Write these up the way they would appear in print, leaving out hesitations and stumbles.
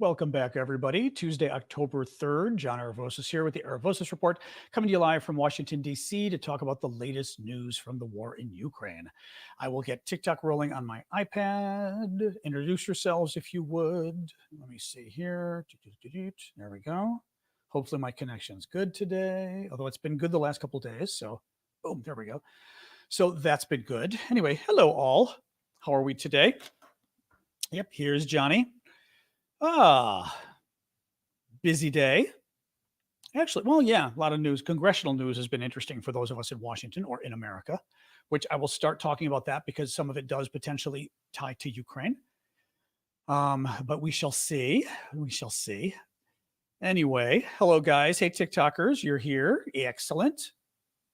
Welcome back, everybody. Tuesday, October 3rd. John Aravosis here with the Aravosis Report, coming to you live from Washington, D.C. to talk about the latest news from the war in Ukraine. I will get TikTok rolling on my iPad. Introduce yourselves if you would. Let me see here. There we go. Hopefully my connection's good today, although it's been good the last couple of days. So, boom, there we go. So that's been good. Anyway, hello all. How are we today? Yep, here's Johnny. Busy day. Actually, well, yeah, a lot of news. Congressional news has been interesting for those of us in Washington or in America, which I will start talking about that because some of it does potentially tie to Ukraine. But we shall see. We shall see. Anyway, hello, guys. Hey, TikTokers, you're here. Excellent.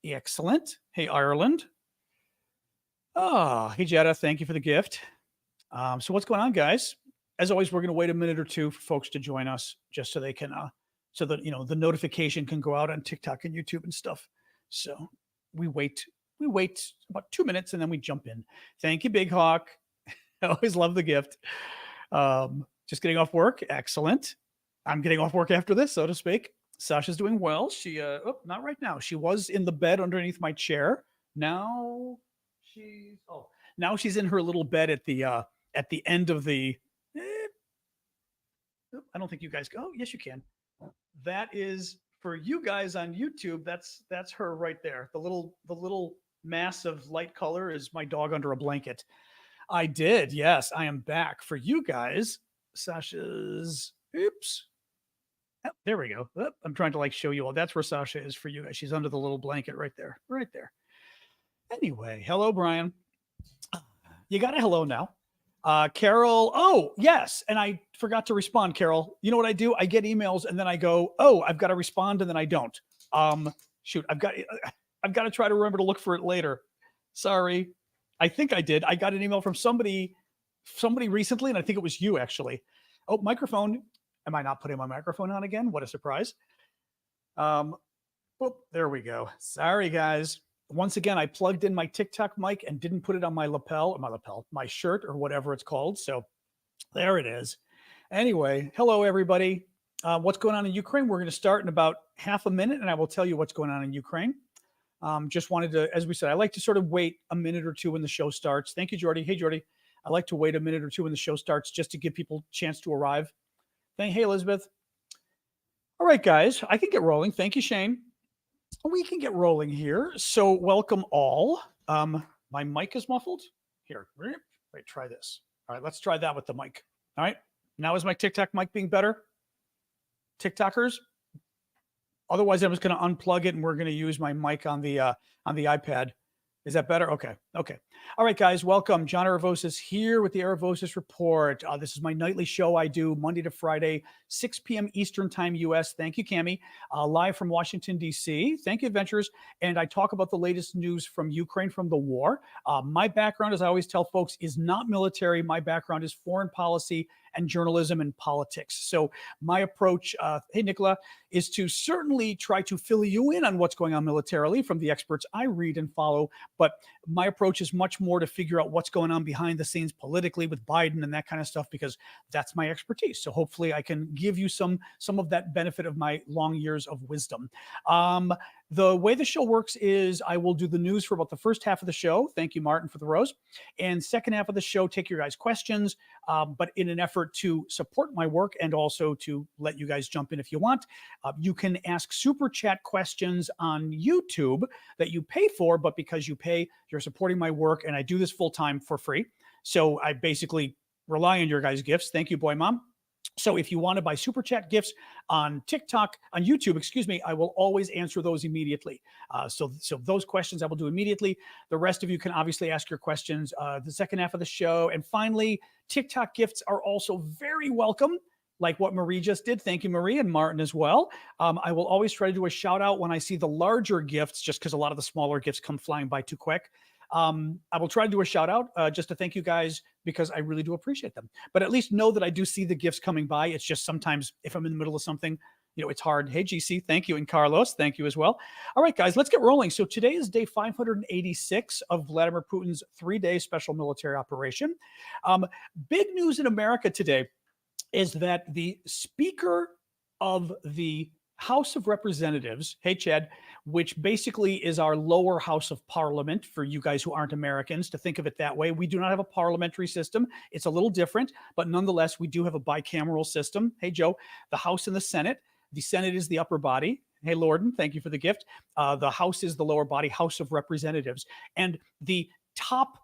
Excellent. Hey, Ireland. Hey, Jetta, thank you for the gift. So what's going on, guys? As always, we're going to wait a minute or two for folks to join us just so they can, so that, the notification can go out on TikTok and YouTube and stuff. So we wait about 2 minutes and then we jump in. Thank you, Big Hawk. I always love the gift. Just getting off work. Excellent. I'm getting off work after this, so to speak. Sasha's doing well. She, not right now. She was in the bed underneath my chair. Now she's in her little bed at the end of the, I don't think you guys go. Oh, yes, you can. That is for you guys on YouTube. That's her right there. The little mass of light color is my dog under a blanket. I did. Yes, I am back for you guys. Sasha's. Oops. Oh, there we go. Oh, I'm trying to show you all. That's where Sasha is for you guys. She's under the little blanket right there. Right there. Anyway, hello, Brian. You got a hello now. Carol, oh, yes. And I forgot to respond, Carol. You know what I do? I get emails and then I go, oh, I've got to respond, and then I don't. Shoot, I've got to try to remember to look for it later. Sorry. I think I did. I got an email from somebody recently, and I think it was you, actually. Oh, microphone. Am I not putting my microphone on again? What a surprise. There we go. Sorry, guys. Once again, I plugged in my TikTok mic and didn't put it on my shirt or whatever it's called. So there it is. Anyway, hello, everybody. What's going on in Ukraine? We're going to start in about half a minute, and I will tell you what's going on in Ukraine. Just wanted to, as we said, I like to sort of wait a minute or two when the show starts. Thank you, Jordy. Hey, Jordy. I like to wait a minute or two when the show starts just to give people a chance to arrive. Hey, Elizabeth. All right, guys, I can get rolling. Thank you, Shane. We can get rolling here. So welcome all. My mic is muffled. Here, wait, try this. All right, let's try that with the mic. All right, now is my TikTok mic being better? TikTokers? Otherwise, I'm just going to unplug it and we're going to use my mic on the iPad. Is that better? Okay. All right, guys, welcome. John Aravosis here with the Aravosis Report. This is my nightly show I do Monday to Friday, 6 p.m. Eastern Time, U.S. Thank you, Cami. Live from Washington, D.C. Thank you, Adventures. And I talk about the latest news from Ukraine, from the war. My background, as I always tell folks, is not military. My background is foreign policy and journalism and politics. So my approach, hey, Nicola, is to certainly try to fill you in on what's going on militarily from the experts I read and follow. But my approach is much more to figure out what's going on behind the scenes politically with Biden and that kind of stuff, because that's my expertise. So hopefully I can give you some of that benefit of my long years of wisdom. The way the show works is I will do the news for about the first half of the show. Thank you, Martin, for the rose. And second half of the show, take your guys' questions, but in an effort to support my work and also to let you guys jump in if you want. You can ask super chat questions on YouTube that you pay for, but because you pay, you're supporting my work, and I do this full time for free. So I basically rely on your guys' gifts. Thank you, boy mom. So if you want to buy super chat gifts on YouTube, I will always answer those immediately. So those questions I will do immediately. The rest of you can obviously ask your questions the second half of the show. And finally, TikTok gifts are also very welcome, like what Marie just did. Thank you, Marie, and Martin as well. I will always try to do a shout out when I see the larger gifts, just because a lot of the smaller gifts come flying by too quick. I will try to do a shout out just to thank you guys, because I really do appreciate them. But at least know that I do see the gifts coming by. It's just sometimes if I'm in the middle of something, it's hard. Hey, GC, thank you. And Carlos, thank you as well. All right, guys, let's get rolling. So today is day 586 of Vladimir Putin's 3-day special military operation. Big news in America today. is that the Speaker of the House of Representatives, hey, Chad, which basically is our lower house of parliament for you guys who aren't Americans, to think of it that way. We do not have a parliamentary system. It's a little different, but nonetheless, we do have a bicameral system. Hey, Joe, the House and the Senate. The Senate is the upper body. Hey, Lorden, thank you for the gift. The House is the lower body, House of Representatives. And the top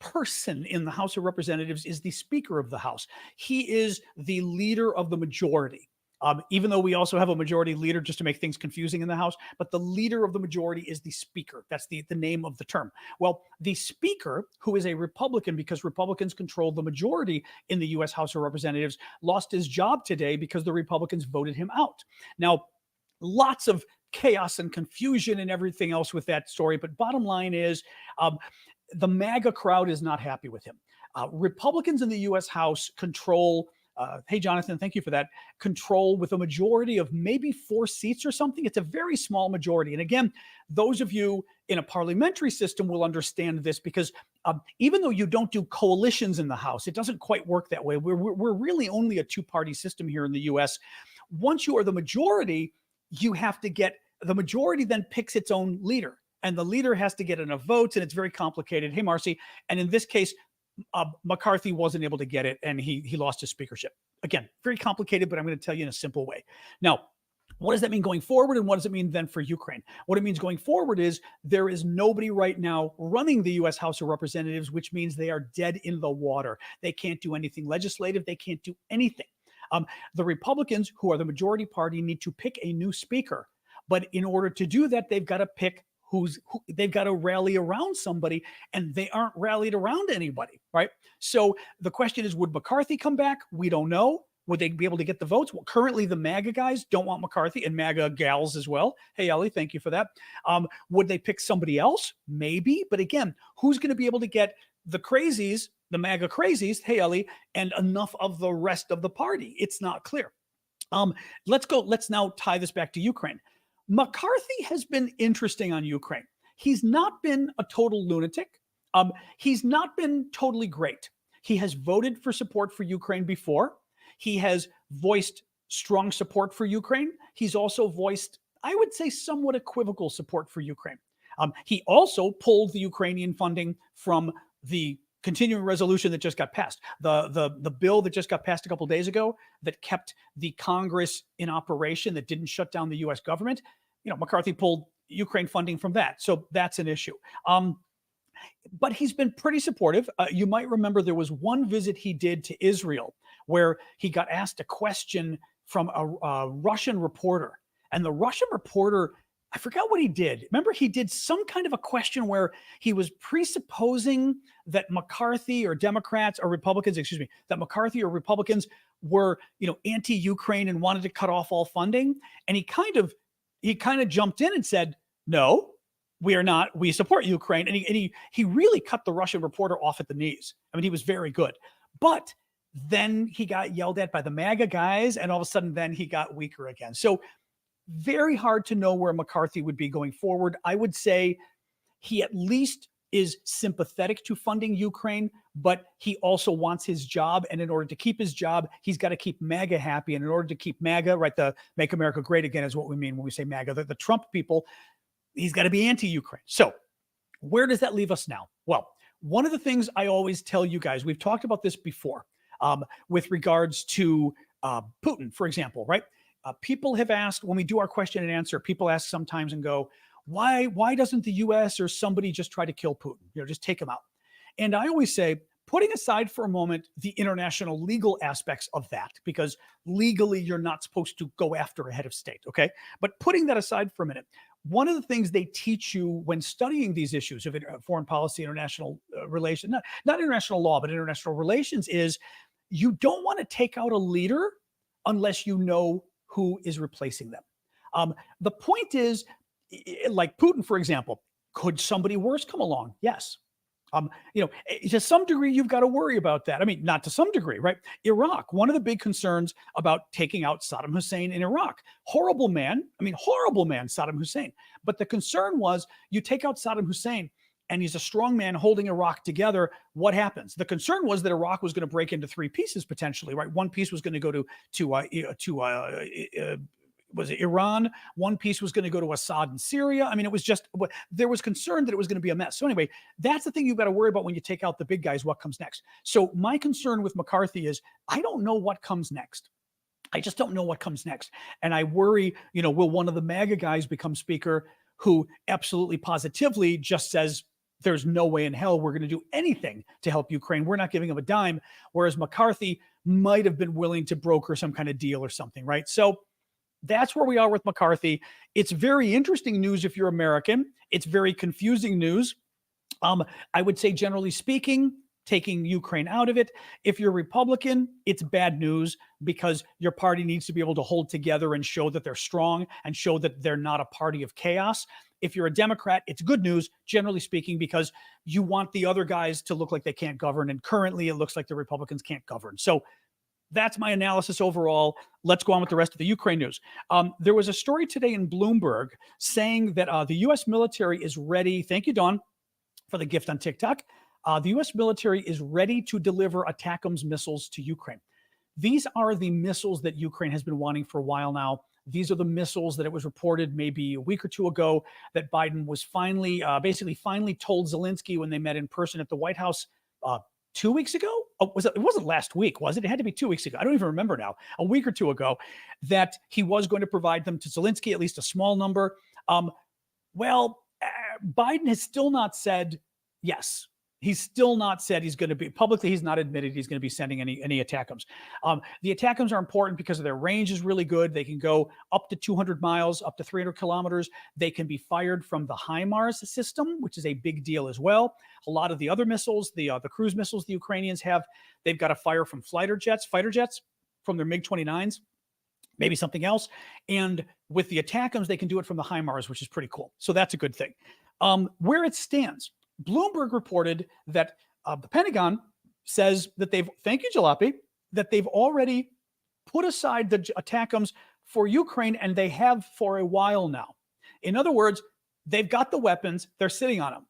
person in the House of Representatives is the Speaker of the House. He is the leader of the majority. Even though we also have a majority leader, just to make things confusing in the House, but the leader of the majority is the Speaker. That's the name of the term. Well, the Speaker, who is a Republican, because Republicans control the majority in the U.S. House of Representatives, lost his job today because the Republicans voted him out. Now, lots of chaos and confusion and everything else with that story, but bottom line is the MAGA crowd is not happy with him. Republicans in the U.S. House control hey, Jonathan, thank you for that. Control with a majority of maybe 4 seats or something. It's a very small majority. And again, those of you in a parliamentary system will understand this, because even though you don't do coalitions in the House, it doesn't quite work that way. We're really only a 2-party system here in the U.S. Once you are the majority, you have to get the majority then picks its own leader, and the leader has to get enough votes, and it's very complicated. Hey, Marcy. And in this case, McCarthy wasn't able to get it, and he lost his speakership. Again, very complicated, but I'm going to tell you in a simple way. Now, what does that mean going forward, and what does it mean then for Ukraine? What it means going forward is there is nobody right now running the U.S. House of Representatives, which means they are dead in the water. They can't do anything legislative. They can't do anything. The Republicans, who are the majority party, need to pick a new speaker. But in order to do that, they've got to pick they've got to rally around somebody, and they aren't rallied around anybody, right? So the question is, would McCarthy come back? We don't know. Would they be able to get the votes? Well, currently the MAGA guys don't want McCarthy, and MAGA gals as well. Hey, Ellie, thank you for that. Would they pick somebody else? Maybe. But again, who's going to be able to get the crazies, the MAGA crazies, hey, Ellie, and enough of the rest of the party? It's not clear. Let's now tie this back to Ukraine. McCarthy has been interesting on Ukraine. He's not been a total lunatic. He's not been totally great. He has voted for support for Ukraine before. He has voiced strong support for Ukraine. He's also voiced, I would say, somewhat equivocal support for Ukraine. He also pulled the Ukrainian funding from the continuing resolution that just got passed. The bill that just got passed a couple of days ago that kept the Congress in operation, that didn't shut down the U.S. government. McCarthy pulled Ukraine funding from that. So that's an issue. But he's been pretty supportive. You might remember there was one visit he did to Israel where he got asked a question from a Russian reporter. And the Russian reporter, I forgot what he did. Remember, he did some kind of a question where he was presupposing that McCarthy or Democrats or Republicans, that McCarthy or Republicans were, anti-Ukraine and wanted to cut off all funding. And he kind of jumped in and said, no, we are not. We support Ukraine. And he really cut the Russian reporter off at the knees. I mean, he was very good. But then he got yelled at by the MAGA guys, and all of a sudden then he got weaker again. So very hard to know where McCarthy would be going forward. I would say he at least is sympathetic to funding Ukraine, but he also wants his job. And in order to keep his job, he's got to keep MAGA happy. And in order to keep MAGA, right, the Make America Great Again is what we mean when we say MAGA, the Trump people, he's got to be anti-Ukraine. So where does that leave us now? Well, one of the things I always tell you guys, we've talked about this before, with regards to Putin, for example, right? People have asked, when we do our question and answer, people ask sometimes and go, why doesn't the U.S. or somebody just try to kill Putin? Just take him out. And I always say, putting aside for a moment the international legal aspects of that, because legally you're not supposed to go after a head of state, okay? But putting that aside for a minute, one of the things they teach you when studying these issues of foreign policy, international relations, not international law, but international relations, is you don't want to take out a leader unless you know who is replacing them. The point is, like Putin, for example, could somebody worse come along? Yes. To some degree, you've got to worry about that. I mean, not to some degree, right? Iraq, one of the big concerns about taking out Saddam Hussein in Iraq. Horrible man, Saddam Hussein. But the concern was, you take out Saddam Hussein, and he's a strong man holding Iraq together, what happens? The concern was that Iraq was going to break into three pieces potentially, right? One piece was going to go to was it Iran? One piece was going to go to Assad in Syria. I mean, it was just, there was concern that it was going to be a mess. So anyway, that's the thing you've got to worry about when you take out the big guys, what comes next. So my concern with McCarthy is I don't know what comes next. I just don't know what comes next. And I worry, will one of the MAGA guys become speaker who absolutely positively just says, there's no way in hell we're going to do anything to help Ukraine. We're not giving him a dime. Whereas McCarthy might have been willing to broker some kind of deal or something, right? So that's where we are with McCarthy. It's very interesting news if you're American. It's very confusing news. I would say, generally speaking, taking Ukraine out of it. If you're Republican, it's bad news because your party needs to be able to hold together and show that they're strong and show that they're not a party of chaos. If you're a Democrat, it's good news, generally speaking, because you want the other guys to look like they can't govern. And currently it looks like the Republicans can't govern. So that's my analysis overall. Let's go on with the rest of the Ukraine news. There was a story today in Bloomberg saying that the U.S. military is ready. Thank you, Dawn, for the gift on TikTok. The U.S. military is ready to deliver ATACMS missiles to Ukraine. These are the missiles that Ukraine has been wanting for a while now. These are the missiles that it was reported maybe a week or two ago that Biden was finally told Zelensky when they met in person at the White House 2 weeks ago. Oh, it wasn't last week, was it? It had to be 2 weeks ago. I don't even remember now. A week or two ago, that he was going to provide them to Zelensky, at least a small number. Biden has still not said yes. He's still not said he's going to be publicly. He's not admitted he's going to be sending any ATACMS. The ATACMS are important because their range is really good. They can go up to 200 miles, up to 300 kilometers. They can be fired from the HIMARS system, which is a big deal as well. A lot of the other missiles, the cruise missiles the Ukrainians have, they've got to fire from fighter jets from their MiG-29s, maybe something else. And with the ATACMS, they can do it from the HIMARS, which is pretty cool. So that's a good thing. Where it stands, Bloomberg reported that the Pentagon says that thank you, Jalopy, that they've already put aside the ATACMS for Ukraine, and they have for a while now. In other words, they've got the weapons, they're sitting on them.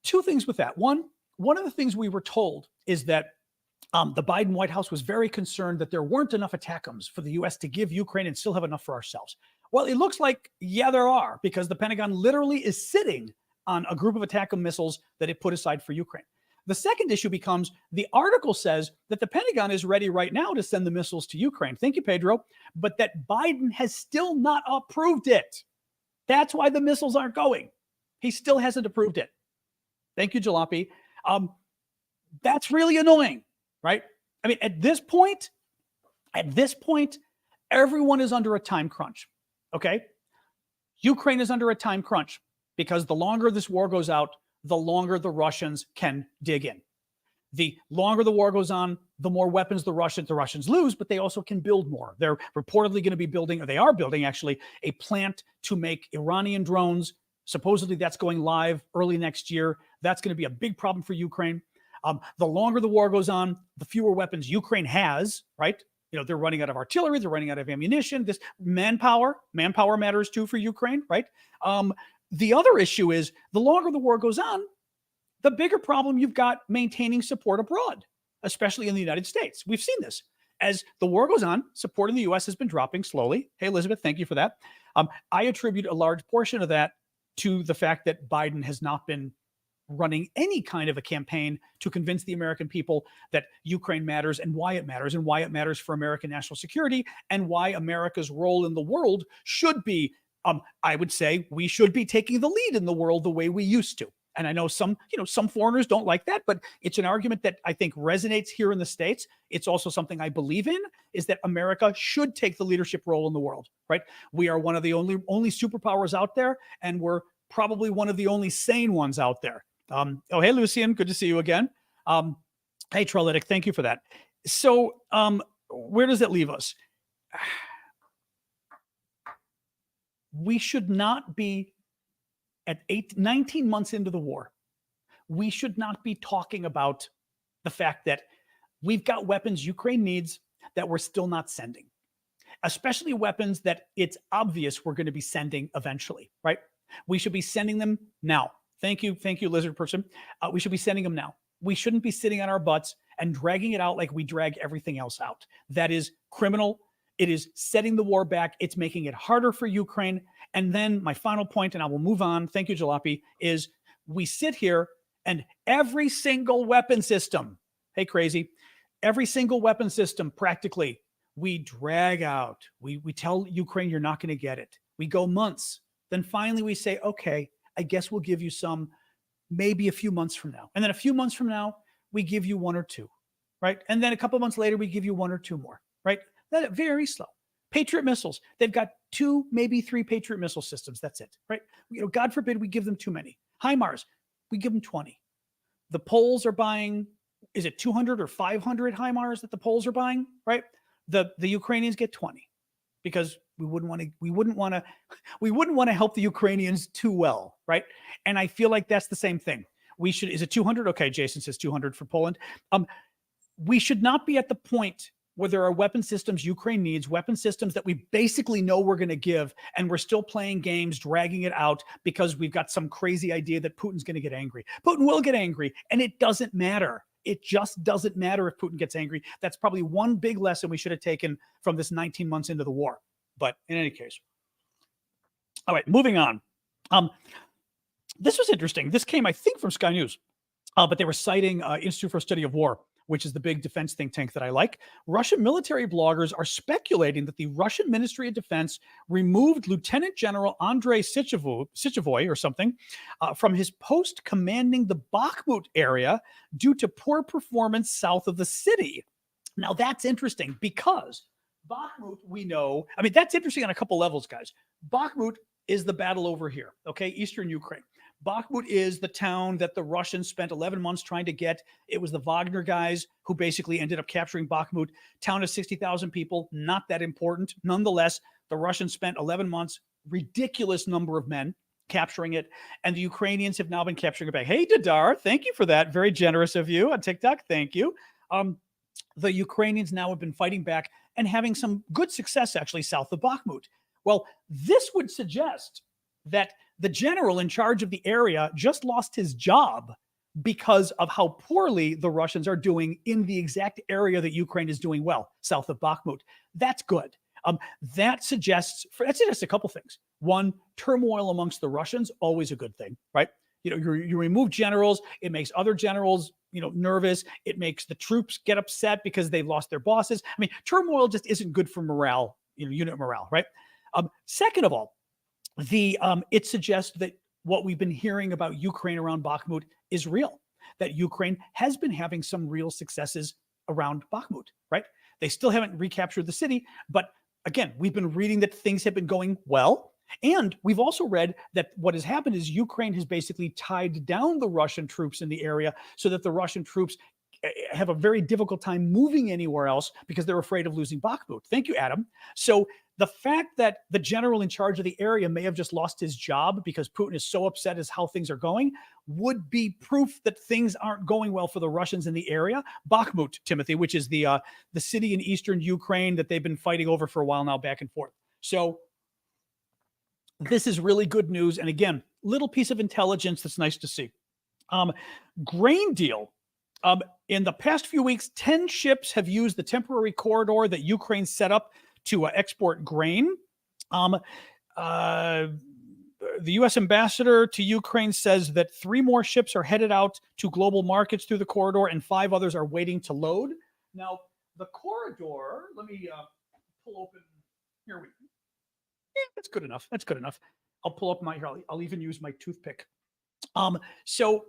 Two things with that. One of the things we were told is that the Biden White House was very concerned that there weren't enough ATACMS for the U.S. to give Ukraine and still have enough for ourselves. Well, it looks like, yeah, there are, because the Pentagon literally is sitting on a group of ATACMS missiles that it put aside for Ukraine. The second issue becomes the article says that the Pentagon is ready right now to send the missiles to Ukraine. Thank you, Pedro. But that Biden has still not approved it. That's why the missiles aren't going. He still hasn't approved it. Thank you, Jalopy. That's really annoying, right? I mean, at this point, everyone is under a time crunch, okay? Ukraine is under a time crunch, because the longer this war goes out, the longer the Russians can dig in. The longer the war goes on, the more weapons the Russians lose, but they also can build more. They're reportedly going to be building, or they are building actually, a plant to make Iranian drones. Supposedly that's going live early next year. That's going to be a big problem for Ukraine. The longer the war goes on, the fewer weapons Ukraine has, right? They're running out of artillery, they're running out of ammunition. This manpower matters too for Ukraine, right? The other issue is the longer the war goes on, the bigger problem you've got maintaining support abroad, especially in the United States. We've seen this. As the war goes on, support in the U.S. has been dropping slowly. Hey, Elizabeth, thank you for that. I attribute a large portion of that to the fact that Biden has not been running any kind of a campaign to convince the American people that Ukraine matters and why it matters for American national security, and why America's role in the world should be, I would say, we should be taking the lead in the world the way we used to. And I know some foreigners don't like that, but it's an argument that I think resonates here in the States. It's also something I believe in, is that America should take the leadership role in the world, right? We are one of the only superpowers out there, and we're probably one of the only sane ones out there. Hey, Lucian, good to see you again. Hey, Trollitic, thank you for that. So where does that leave us? We should not be at 19 months into the war. We should not be talking about the fact that we've got weapons Ukraine needs that we're still not sending, especially weapons that it's obvious we're going to be sending eventually, right? We should be sending them now. Thank you, lizard person. We should be sending them now. We shouldn't be sitting on our butts and dragging it out like we drag everything else out. That is criminal. It is setting the war back. It's making it harder for Ukraine. And then my final point, and I will move on, thank you, Jalopy, is we sit here and every single weapon system, hey, crazy, every single weapon system practically, we drag out. We tell Ukraine you're not going to get it. We go months. Then finally we say, okay, I guess we'll give you some maybe a few months from now. And then a few months from now, we give you one or two, right? And then a couple months later, we give you one or two more, right? That very slow. Patriot missiles. They've got 2, maybe 3 Patriot missile systems. That's it, right? God forbid we give them too many. HIMARS, we give them 20. The Poles are buying, is it 200 or 500 HIMARS that the Poles are buying, right? The Ukrainians get 20 because we wouldn't want to help the Ukrainians too well, right? And I feel like that's the same thing. Is it 200? Okay, Jason says 200 for Poland. We should not be at the point where there are weapon systems Ukraine needs, weapon systems that we basically know we're going to give, and we're still playing games, dragging it out because we've got some crazy idea that Putin's going to get angry. Putin will get angry, and it doesn't matter. It just doesn't matter if Putin gets angry. That's probably one big lesson we should have taken from this 19 months into the war. But in any case. All right, moving on. This was interesting. This came, I think, from Sky News, but they were citing Institute for Study of War, which is the big defense think tank that I like. Russian military bloggers are speculating that the Russian Ministry of Defense removed Lieutenant General Andrei Sychevoy or something from his post commanding the Bakhmut area due to poor performance south of the city. Now, that's interesting because Bakhmut, we know, I mean, that's interesting on a couple levels, guys. Bakhmut is the battle over here, okay? Eastern Ukraine. Bakhmut is the town that the Russians spent 11 months trying to get. It was the Wagner guys who basically ended up capturing Bakhmut. Town of 60,000 people, not that important. Nonetheless, the Russians spent 11 months, ridiculous number of men capturing it, and the Ukrainians have now been capturing it back. Hey, Dadar, thank you for that. Very generous of you on TikTok. Thank you. The Ukrainians now have been fighting back and having some good success, actually, south of Bakhmut. Well, this would suggest that the general in charge of the area just lost his job because of how poorly the Russians are doing in the exact area that Ukraine is doing well, south of Bakhmut. That's good. That suggests a couple things. One, turmoil amongst the Russians, always a good thing, right? You remove generals, it makes other generals, nervous. It makes the troops get upset because they've lost their bosses. I mean, turmoil just isn't good for morale, unit morale, right? Second of all, it suggests that what we've been hearing about Ukraine around Bakhmut is real, that Ukraine has been having some real successes around Bakhmut, right? They still haven't recaptured the city, but again, we've been reading that things have been going well. And we've also read that what has happened is Ukraine has basically tied down the Russian troops in the area so that the Russian troops have a very difficult time moving anywhere else because they're afraid of losing Bakhmut. Thank you, Adam. So the fact that the general in charge of the area may have just lost his job because Putin is so upset as how things are going would be proof that things aren't going well for the Russians in the area. Bakhmut, Timothy, which is the city in eastern Ukraine that they've been fighting over for a while now, back and forth. So this is really good news. And again, little piece of intelligence that's nice to see. Grain deal. In the past few weeks, 10 ships have used the temporary corridor that Ukraine set up to export grain. The U.S. ambassador to Ukraine says that 3 more ships are headed out to global markets through the corridor and 5 others are waiting to load. Now, the corridor, let me pull open, here we go. Yeah, that's good enough. That's good enough. I'll pull up I'll even use my toothpick. So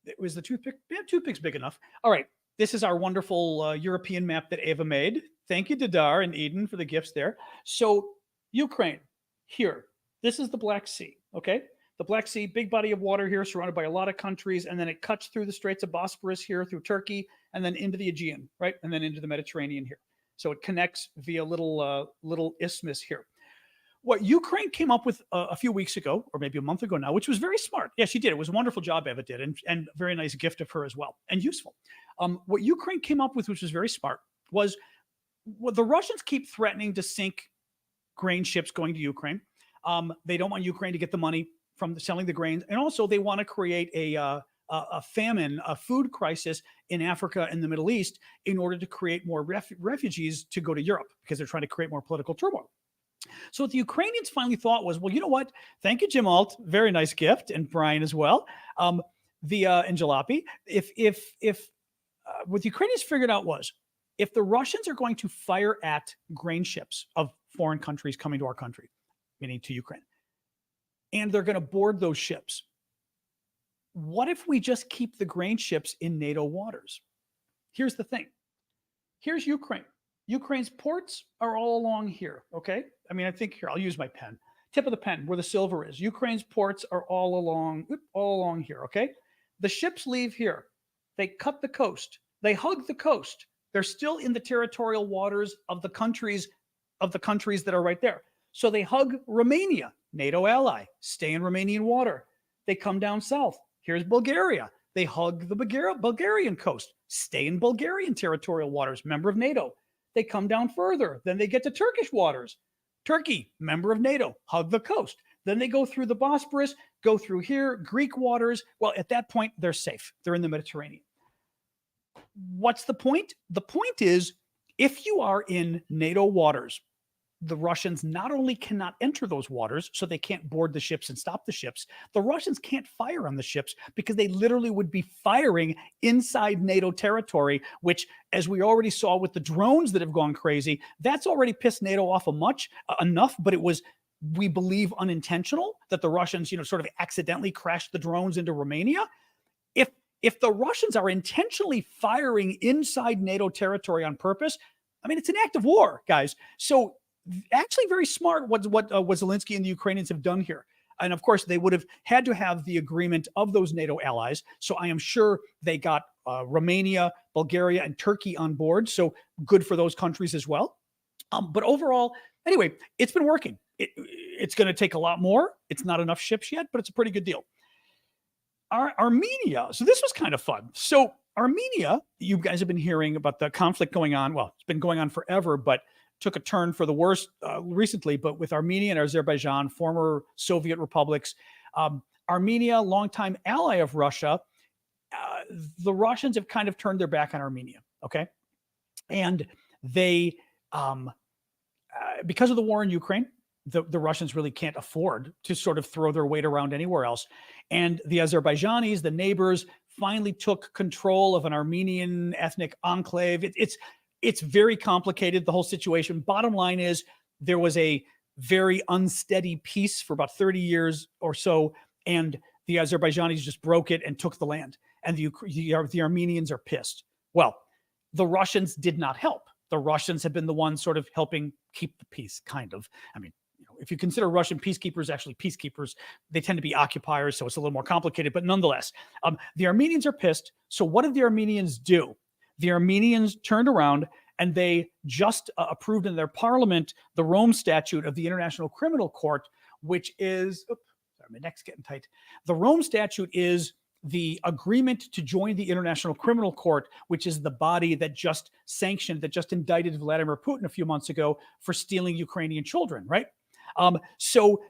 it was the toothpick. Yeah, toothpick's big enough. All right. This is our wonderful European map that Ava made. Thank you, Dadar and Eden, for the gifts there. So Ukraine, here. This is the Black Sea, okay? The Black Sea, big body of water here, surrounded by a lot of countries, and then it cuts through the Straits of Bosporus here, through Turkey, and then into the Aegean, right? And then into the Mediterranean here. So it connects via little isthmus here. What Ukraine came up with a few weeks ago, or maybe a month ago now, which was very smart. Yeah, she did. It was a wonderful job Eva did, and very nice gift of her as well, and useful. What Ukraine came up with, which was very smart, was what the Russians keep threatening to sink grain ships going to Ukraine. They don't want Ukraine to get the money from selling the grains, and also they want to create a famine, a food crisis in Africa and the Middle East in order to create more refugees to go to Europe because they're trying to create more political turmoil. So what the Ukrainians finally thought was, well, you know what? Thank you, Jim Alt. Very nice gift, and Brian as well. And Jalopy. What the Ukrainians figured out was, if the Russians are going to fire at grain ships of foreign countries coming to our country, meaning to Ukraine, and they're going to board those ships, what if we just keep the grain ships in NATO waters? Here's the thing. Here's Ukraine. Ukraine's ports are all along here, okay? I mean, I think here, I'll use my pen. Tip of the pen, where the silver is. Ukraine's ports are all along here, okay? The ships leave here. They cut the coast. They hug the coast. They're still in the territorial waters of the countries that are right there. So they hug Romania, NATO ally, stay in Romanian water. They come down south. Here's Bulgaria. They hug the Bulgarian coast, stay in Bulgarian territorial waters, member of NATO. They come down further. Then they get to Turkish waters. Turkey, member of NATO, hug the coast. Then they go through the Bosporus, go through here, Greek waters. Well, at that point, they're safe. They're in the Mediterranean. What's the point? The point is, if you are in NATO waters, the Russians not only cannot enter those waters, so they can't board the ships and stop the ships, the Russians can't fire on the ships because they literally would be firing inside NATO territory, which, as we already saw with the drones that have gone crazy, that's already pissed NATO off enough, but it was, we believe, unintentional that the Russians, sort of accidentally crashed the drones into Romania. If the Russians are intentionally firing inside NATO territory on purpose, I mean, it's an act of war, guys. So actually very smart what Zelensky and the Ukrainians have done here. And of course, they would have had to have the agreement of those NATO allies. So I am sure they got Romania, Bulgaria, and Turkey on board. So good for those countries as well. But overall, anyway, it's been working. It's going to take a lot more. It's not enough ships yet, but it's a pretty good deal. Armenia. So this was kind of fun. So Armenia, you guys have been hearing about the conflict going on. Well, it's been going on forever, but took a turn for the worse recently. But with Armenia and Azerbaijan, former Soviet republics, Armenia, longtime ally of Russia, the Russians have kind of turned their back on Armenia. Okay. And they, because of the war in Ukraine, the Russians really can't afford to sort of throw their weight around anywhere else. And the Azerbaijanis, the neighbors, finally took control of an Armenian ethnic enclave. It's very complicated, the whole situation. Bottom line is, there was a very unsteady peace for about 30 years or so, and the Azerbaijanis just broke it and took the land. And the Armenians are pissed. Well, the Russians did not help. The Russians have been the ones sort of helping keep the peace, kind of. I mean, if you consider Russian peacekeepers actually peacekeepers, they tend to be occupiers, so it's a little more complicated. But nonetheless, the Armenians are pissed. So what did the Armenians do? The Armenians turned around and they just approved in their parliament the Rome Statute of the International Criminal Court, which is, sorry, my neck's getting tight. The Rome Statute is the agreement to join the International Criminal Court, which is the body that just indicted Vladimir Putin a few months ago for stealing Ukrainian children, right? So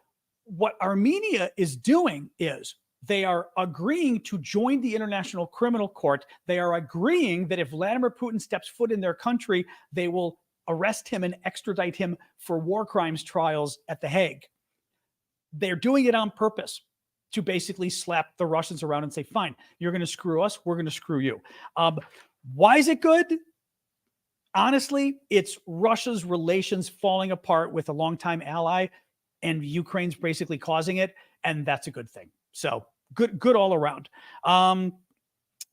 what Armenia is doing is they are agreeing to join the International Criminal Court. They are agreeing that if Vladimir Putin steps foot in their country, they will arrest him and extradite him for war crimes trials at The Hague. They're doing it on purpose to basically slap the Russians around and say, fine, you're going to screw us, we're going to screw you. Why is it good? Honestly, it's Russia's relations falling apart with a longtime ally, and Ukraine's basically causing it, and that's a good thing. So good all around.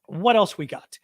What else we got?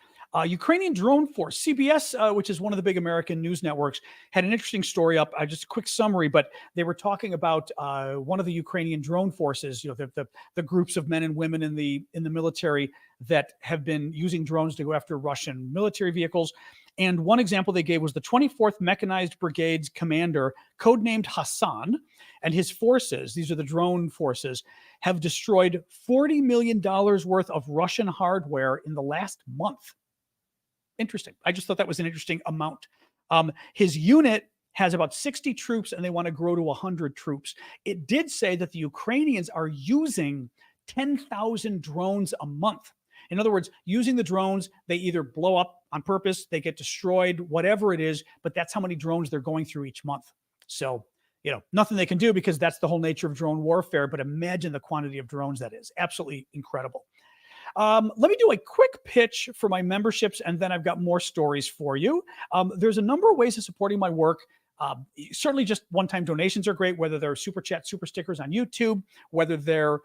Ukrainian drone force, CBS, which is one of the big American news networks, had an interesting story up. Just a quick summary, but they were talking about one of the Ukrainian drone forces, the groups of men and women in the military that have been using drones to go after Russian military vehicles. And one example they gave was the 24th Mechanized Brigade's commander, codenamed Hassan, and his forces, these are the drone forces, have destroyed $40 million worth of Russian hardware in the last month. Interesting. I just thought that was an interesting amount. His unit has about 60 troops and they want to grow to 100 troops. It did say that the Ukrainians are using 10,000 drones a month. In other words, using the drones, they either blow up on purpose, they get destroyed, whatever it is, but that's how many drones they're going through each month. So, nothing they can do because that's the whole nature of drone warfare. But imagine the quantity of drones that is. Absolutely incredible. Let me do a quick pitch for my memberships, and then I've got more stories for you. There's a number of ways of supporting my work. Certainly just one-time donations are great, whether they're super chat, super stickers on YouTube, whether they're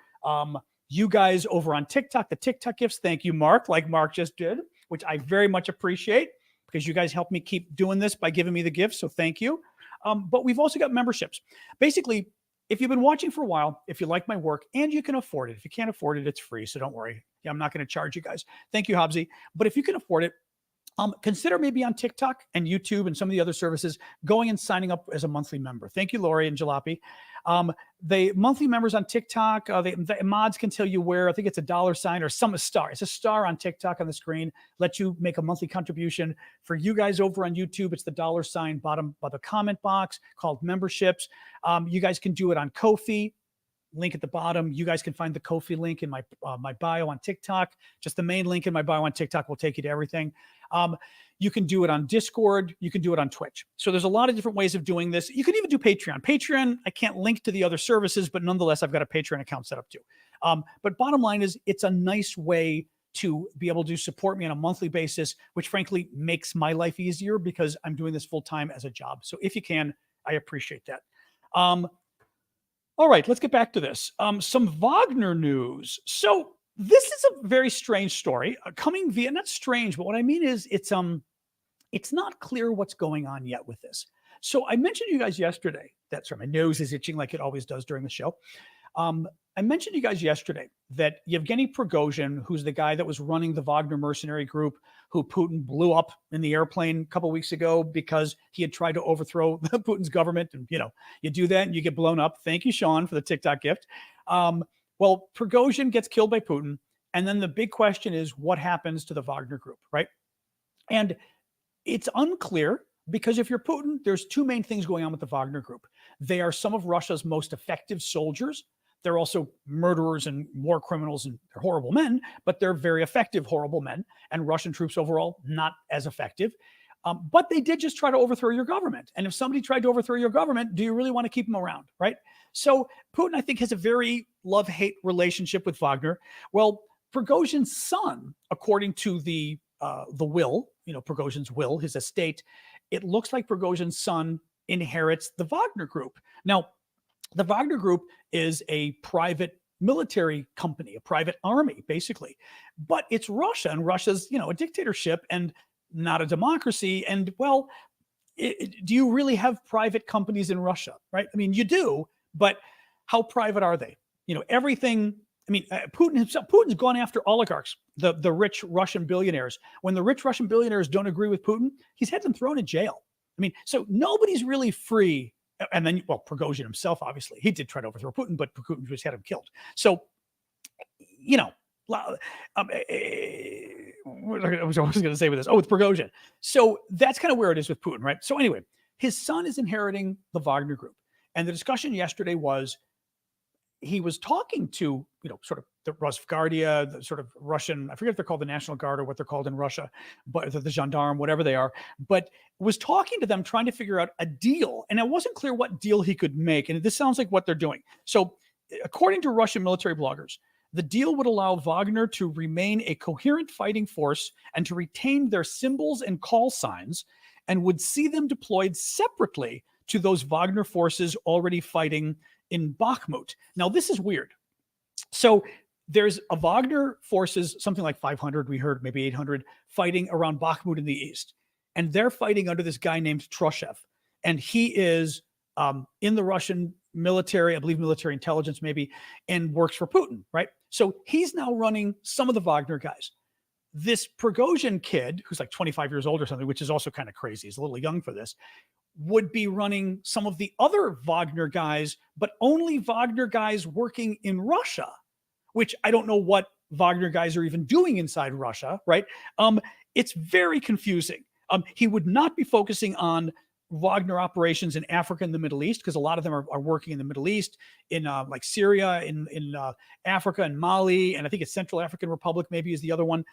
you guys over on TikTok, the TikTok gifts. Thank you, Mark, like Mark just did, which I very much appreciate because you guys help me keep doing this by giving me the gifts. So thank you. But we've also got memberships. Basically, if you've been watching for a while, if you like my work and you can afford it, if you can't afford it, it's free. So don't worry. I'm not going to charge you guys. Thank you, Hobbsy. But if you can afford it, consider maybe on TikTok and YouTube and some of the other services going and signing up as a monthly member. Thank you, Lori and Jalopy. The monthly members on TikTok, the mods can tell you where. I think it's a $ or some star. It's a star on TikTok on the screen. Let you make a monthly contribution. For you guys over on YouTube, it's the $ bottom by the comment box called memberships. You guys can do it on Ko-fi. Link at the bottom. You guys can find the Ko-fi link in my bio on TikTok. Just the main link in my bio on TikTok will take you to everything. You can do it on Discord. You can do it on Twitch. So there's a lot of different ways of doing this. You can even do Patreon. Patreon, I can't link to the other services, but nonetheless, I've got a Patreon account set up too. But bottom line is it's a nice way to be able to support me on a monthly basis, which frankly makes my life easier because I'm doing this full time as a job. So if you can, I appreciate that. All right, let's get back to this. Some Wagner news. So this is a very strange story coming via, not strange, but what I mean is it's not clear what's going on yet with this. So I mentioned to you guys yesterday, that's right, my nose is itching like it always does during the show. I mentioned to you guys yesterday that Yevgeny Prigozhin, who's the guy that was running the Wagner mercenary group, who Putin blew up in the airplane a couple of weeks ago because he had tried to overthrow Putin's government. And, you do that and you get blown up. Thank you, Sean, for the TikTok gift. Well, Prigozhin gets killed by Putin. And then the big question is what happens to the Wagner group, right? And it's unclear because if you're Putin, there's two main things going on with the Wagner group. They are some of Russia's most effective soldiers. They're also murderers and war criminals and they're horrible men, but they're very effective, horrible men. And Russian troops overall, not as effective. But they did just try to overthrow your government. And if somebody tried to overthrow your government, do you really want to keep them around, right? So Putin, I think, has a very love-hate relationship with Wagner. Well, Prigozhin's son, according to the will, Prigozhin's will, his estate, it looks like Prigozhin's son inherits the Wagner group. Now, the Wagner group is a private military company, a private army, basically. But it's Russia, and Russia's, a dictatorship and not a democracy. And, well, do you really have private companies in Russia, right? I mean, you do, but how private are they? Everything. I mean, Putin's gone after oligarchs, the rich Russian billionaires. When the rich Russian billionaires don't agree with Putin, he's had them thrown in jail. I mean, so nobody's really free. And then, well, Prigozhin himself, obviously, he did try to overthrow Putin, but Putin just had him killed. So, what was I going to say with this? Oh, it's Prigozhin. So that's kind of where it is with Putin, right? So anyway, his son is inheriting the Wagner group. And the discussion yesterday was he was talking to, sort of the Rosguardia, the sort of Russian, I forget if they're called the National Guard or what they're called in Russia, but the gendarme, whatever they are, but was talking to them, trying to figure out a deal. And it wasn't clear what deal he could make. And this sounds like what they're doing. So according to Russian military bloggers, the deal would allow Wagner to remain a coherent fighting force and to retain their symbols and call signs, and would see them deployed separately to those Wagner forces already fighting in Bakhmut. Now, this is weird. So there's a Wagner forces, something like 500, we heard maybe 800, fighting around Bakhmut in the east. And they're fighting under this guy named Troshev. And he is in the Russian military, I believe military intelligence maybe, and works for Putin, right? So he's now running some of the Wagner guys. This Prigozhin kid, who's like 25 years old or something, which is also kind of crazy, he's a little young for this, would be running some of the other Wagner guys, but only Wagner guys working in Russia, which I don't know what Wagner guys are even doing inside Russia, right? It's very confusing. He would not be focusing on Wagner operations in Africa and the Middle East, because a lot of them are working in the Middle East, in like Syria, in Africa and Mali, and I think it's Central African Republic maybe is the other one.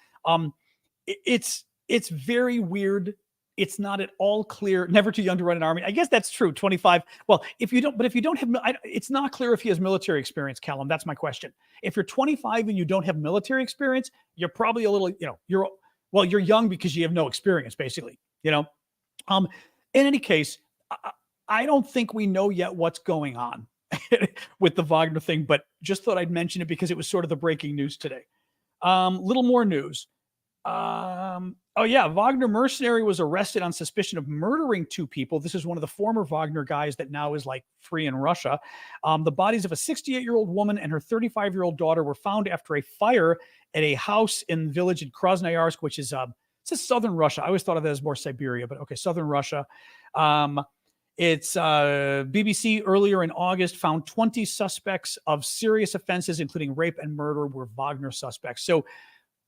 It's very weird. It's not at all clear. Never too young to run an army. I guess that's true. 25. Well, if you don't have, it's not clear if he has military experience, Callum. That's my question. If you're 25 and you don't have military experience, you're probably a little, you're young because you have no experience, basically. In any case, I don't think we know yet what's going on with the Wagner thing, but just thought I'd mention it because it was sort of the breaking news today. Little more news. Wagner mercenary was arrested on suspicion of murdering 2 people. This is one of the former Wagner guys that now is like free in Russia. The bodies of a 68-year-old woman and her 35-year-old daughter were found after a fire at a house in the village in Krasnoyarsk, which is southern Russia. I always thought of that as more Siberia, but okay, southern Russia. It's BBC earlier in August found 20 suspects of serious offenses, including rape and murder, were Wagner suspects. So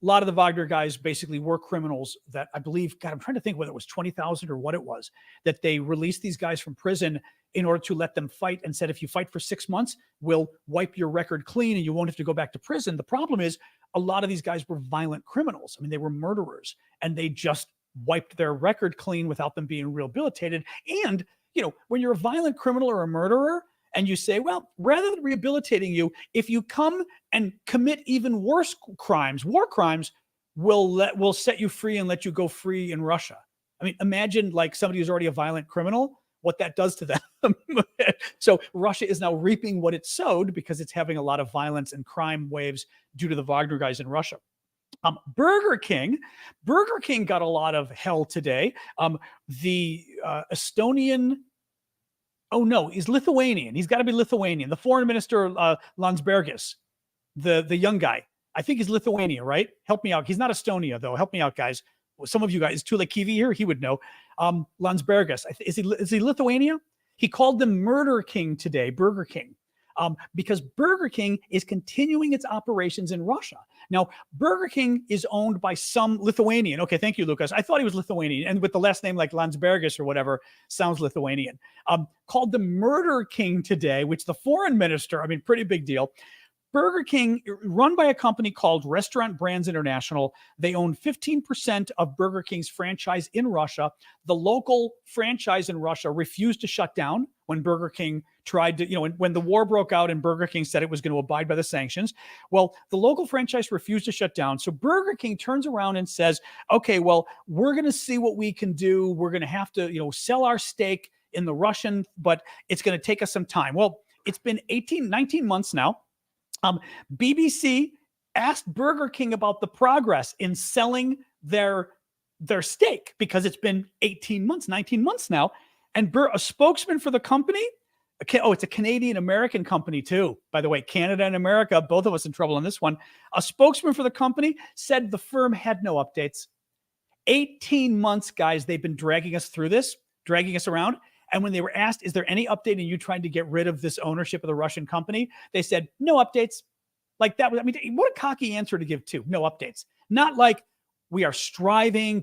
a lot of the Wagner guys basically were criminals that I believe, God, I'm trying to think whether it was 20,000 or what it was, that they released these guys from prison in order to let them fight and said, if you fight for 6 months, we'll wipe your record clean and you won't have to go back to prison. The problem is a lot of these guys were violent criminals. I mean, they were murderers and they just wiped their record clean without them being rehabilitated. And, when you're a violent criminal or a murderer, and you say, well, rather than rehabilitating you, if you come and commit even worse crimes, war crimes, we'll set you free and let you go free in Russia. I mean, imagine like somebody who's already a violent criminal, what that does to them. So Russia is now reaping what it sowed because it's having a lot of violence and crime waves due to the Wagner guys in Russia. Burger King got a lot of hell today. The Estonian, oh no, he's Lithuanian. He's got to be Lithuanian. The foreign minister, Landsbergis, the young guy. I think he's Lithuania, right? Help me out. He's not Estonia, though. Help me out, guys. Well, some of you guys, Tule Kivi here, he would know. Landsbergis, is he Lithuania? He called them Murder King today, Burger King, because Burger King is continuing its operations in Russia. Now, Burger King is owned by some Lithuanian. Okay, thank you, Lucas. I thought he was Lithuanian, and with the last name like Landsbergis or whatever, sounds Lithuanian. Called the Murder King today, which the foreign minister, I mean, pretty big deal. Burger King, run by a company called Restaurant Brands International. They own 15% of Burger King's franchise in Russia. The local franchise in Russia refused to shut down when Burger King tried to, when the war broke out and Burger King said it was going to abide by the sanctions. Well, the local franchise refused to shut down. So Burger King turns around and says, okay, well, we're going to see what we can do. We're going to have to, sell our stake in the Russian, but it's going to take us some time. Well, it's been 19 months now. BBC asked Burger King about the progress in selling their stake because it's been 19 months now. And a spokesman for the company, it's a Canadian-American company too, by the way, Canada and America, both of us in trouble on this one. A spokesman for the company said the firm had no updates. 18 months, guys, they've been dragging us through this, dragging us around. And when they were asked, is there any update in you trying to get rid of this ownership of the Russian company? They said, no updates. Like that was, what a cocky answer to give too. No updates. Not like we are striving,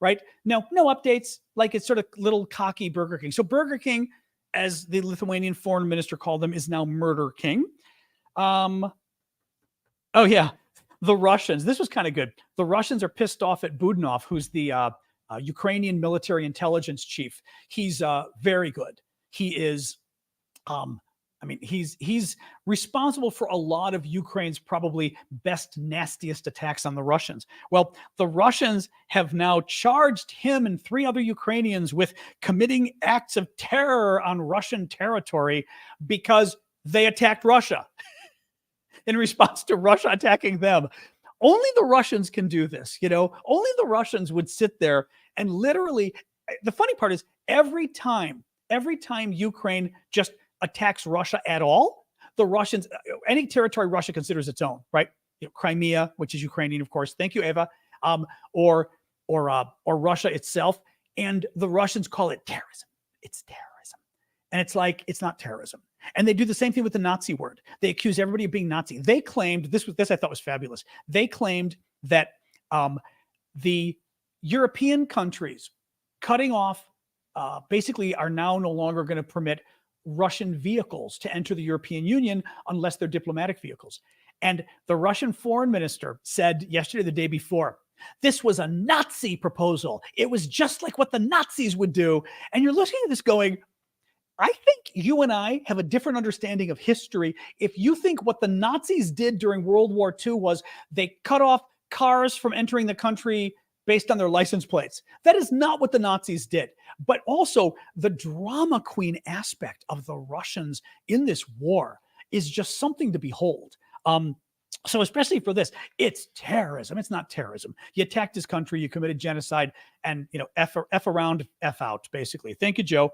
right? No updates. Like it's sort of little cocky Burger King. So Burger King, as the Lithuanian foreign minister called them, is now Murder King. Oh yeah, the Russians. This was kind of good. The Russians are pissed off at Budanov, who's the Ukrainian military intelligence chief. He's very good. He is, he's responsible for a lot of Ukraine's probably best, nastiest attacks on the Russians. Well, the Russians have now charged him and 3 other Ukrainians with committing acts of terror on Russian territory because they attacked Russia in response to Russia attacking them. Only the Russians can do this, only the Russians would sit there and literally, the funny part is every time Ukraine just attacks Russia at all, the Russians, any territory Russia considers its own, right? Crimea, which is Ukrainian, of course. Thank you, Eva. Or Russia itself. And the Russians call it terrorism. It's terrorism. And it's like, it's not terrorism. And they do the same thing with the Nazi word. They accuse everybody of being Nazi. They claimed, this I thought was fabulous. They claimed that the European countries cutting off basically are now no longer going to permit Russian vehicles to enter the European Union unless they're diplomatic vehicles. And the Russian foreign minister said yesterday, the day before, this was a Nazi proposal. It was just like what the Nazis would do. And you're looking at this going, I think you and I have a different understanding of history. If you think what the Nazis did during World War II was they cut off cars from entering the country based on their license plates, that is not what the Nazis did. But also the drama queen aspect of the Russians in this war is just something to behold. So especially for this, it's terrorism. It's not terrorism. You attacked his country, you committed genocide, and F around, F out, basically. Thank you, Joe.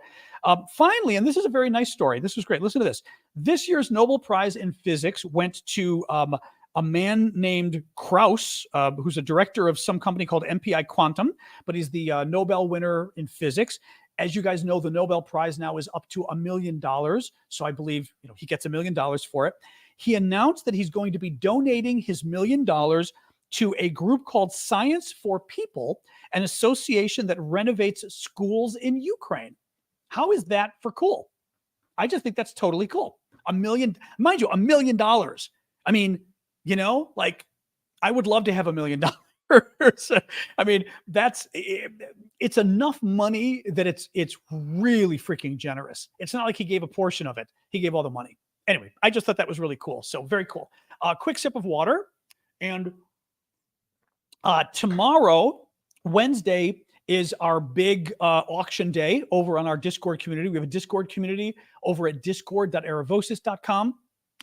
Finally, and this is a very nice story. This was great. Listen to this. This year's Nobel Prize in Physics went to a man named Krauss, who's a director of some company called MPI Quantum, but he's the Nobel winner in physics. As you guys know, the Nobel Prize now is up to $1 million. So I believe he gets $1 million for it. He announced that he's going to be donating his $1 million to a group called Science for People, an association that renovates schools in Ukraine. How is that for cool? I just think that's totally cool. $1 million, mind you, $1 million. I mean, like I would love to have $1 million. I mean, it's enough money that it's really freaking generous. It's not like he gave a portion of it. He gave all the money. Anyway, I just thought that was really cool. So very cool. Quick sip of water. And tomorrow, Wednesday, is our big auction day over on our Discord community. We have a Discord community over at discord.aravosis.com.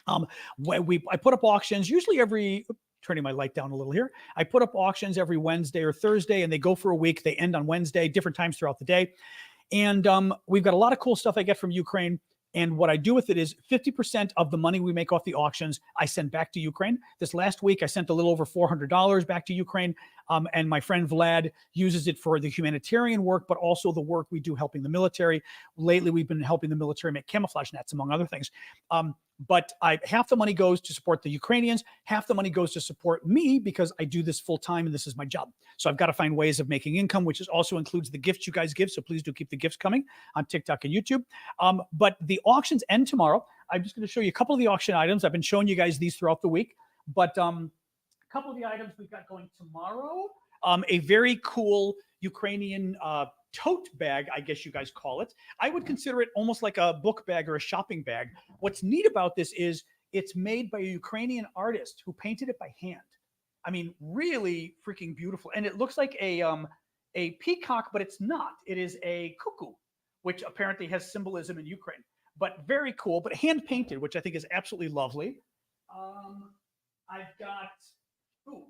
I put up auctions usually turning my light down a little here. I put up auctions every Wednesday or Thursday, and they go for a week. They end on Wednesday, different times throughout the day. And we've got a lot of cool stuff I get from Ukraine. And what I do with it is 50% of the money we make off the auctions, I send back to Ukraine. This last week, I sent a little over $400 back to Ukraine. And my friend Vlad uses it for the humanitarian work, but also the work we do helping the military. Lately, we've been helping the military make camouflage nets, among other things. But half the money goes to support the Ukrainians. Half the money goes to support me because I do this full time and this is my job. So I've got to find ways of making income, which also includes the gifts you guys give. So please do keep the gifts coming on TikTok and YouTube. But the auctions end tomorrow. I'm just going to show you a couple of the auction items. I've been showing you guys these throughout the week. But a couple of the items we've got going tomorrow. A very cool Ukrainian tote bag, I guess you guys call it. I would consider it almost like a book bag or a shopping bag. What's neat about this is it's made by a Ukrainian artist who painted it by hand. I mean, really freaking beautiful. And it looks like a peacock, but it's not. It is a cuckoo, which apparently has symbolism in Ukraine. But very cool, but hand painted, which I think is absolutely lovely. I've got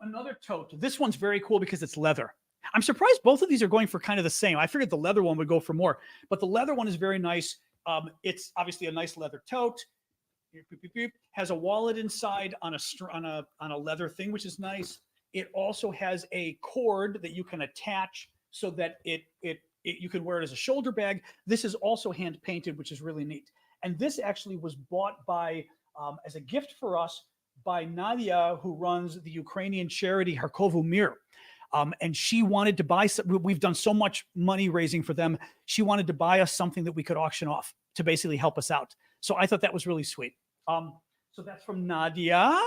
another tote. This one's very cool because it's leather. I'm surprised both of these are going for kind of the same. I figured the leather one would go for more, but the leather one is very nice. It's obviously a nice leather tote. Has a wallet inside on a leather thing, which is nice. It also has a cord that you can attach so that you can wear it as a shoulder bag. This is also hand painted, which is really neat. And this actually was bought by as a gift for us by Nadia, who runs the Ukrainian charity Harkovu Mir. And she wanted to buy we've done so much money raising for them. She wanted to buy us something that we could auction off to basically help us out. So I thought that was really sweet. So that's from Nadia.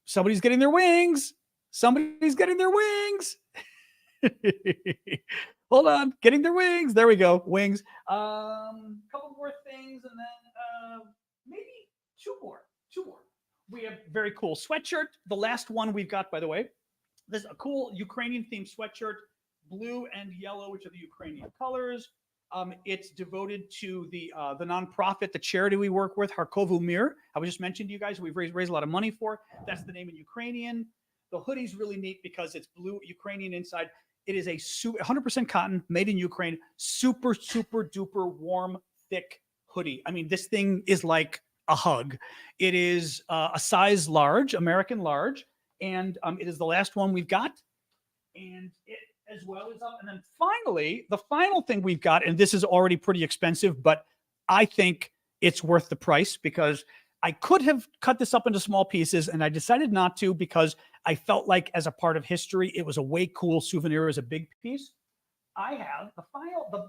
Somebody's getting their wings. Somebody's getting their wings. Hold on, getting their wings. There we go, wings. Couple more things, and then maybe two more. We have very cool sweatshirt. The last one we've got, by the way, this is a cool Ukrainian themed sweatshirt, blue and yellow, which are the Ukrainian colors. It's devoted to the nonprofit, the charity we work with, Harkovu Mir. I was just mentioning to you guys, we've raised a lot of money for. That's the name in Ukrainian. The hoodie's really neat because it's blue Ukrainian inside. It is a 100% cotton, made in Ukraine, super, super duper warm, thick hoodie. I mean, this thing is like a hug. It is a size large, American large, and it is the last one we've got. And it as well is up. And then finally, the final thing we've got, and this is already pretty expensive, but I think it's worth the price because I could have cut this up into small pieces and I decided not to because I felt like as a part of history, it was a way cool souvenir as a big piece. I have the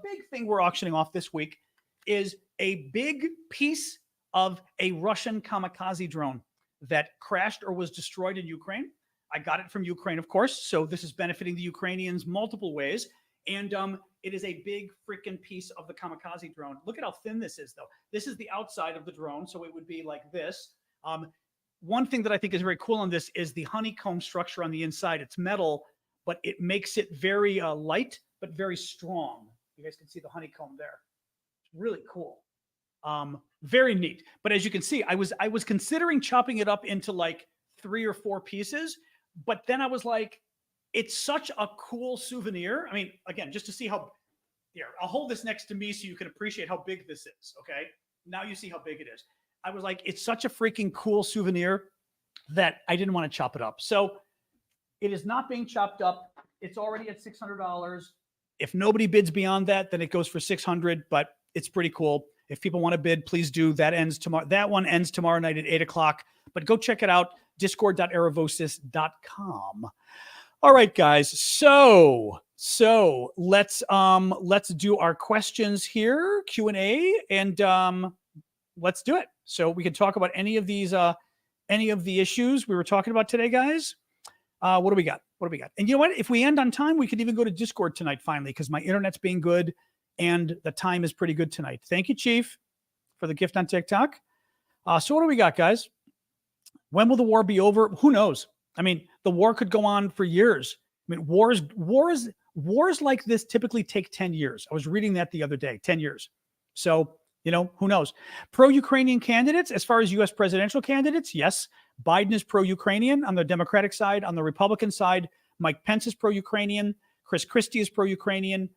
big thing we're auctioning off this week is a big piece of a Russian kamikaze drone that crashed or was destroyed in Ukraine. I got it from Ukraine, of course. So this is benefiting the Ukrainians multiple ways. And it is a big freaking piece of the kamikaze drone. Look at how thin this is, though. This is the outside of the drone. So it would be like this. One thing that I think is very cool on this is the honeycomb structure on the inside. It's metal, but it makes it very light, but very strong. You guys can see the honeycomb there. It's really cool. Very neat. But as you can see, I was considering chopping it up into like 3 or 4 pieces, but then I was like, it's such a cool souvenir. I mean, again, just to see how, here, I'll hold this next to me so you can appreciate how big this is. Okay. Now you see how big it is. I was like, it's such a freaking cool souvenir that I didn't want to chop it up. So it is not being chopped up. It's already at $600. If nobody bids beyond that, then it goes for $600, but it's pretty cool. If people want to bid, please do. That ends tomorrow. That one ends tomorrow night at 8:00, but go check it out. discord.aravosis.com. All right, guys. So let's do our questions here, Q&A, and let's do it. So we can talk about any of these, any of the issues we were talking about today, guys. What do we got? And you know what? If we end on time, we could even go to Discord tonight finally, because my internet's being good and the time is pretty good tonight. Thank you, Chief, for the gift on TikTok. So what do we got, guys? When will the war be over? Who knows? I mean, the war could go on for years. I mean, wars like this typically take 10 years. I was reading that the other day, 10 years. So, who knows? Pro-Ukrainian candidates, as far as U.S. presidential candidates, yes. Biden is pro-Ukrainian on the Democratic side. On the Republican side, Mike Pence is pro-Ukrainian. Chris Christie is pro-Ukrainian.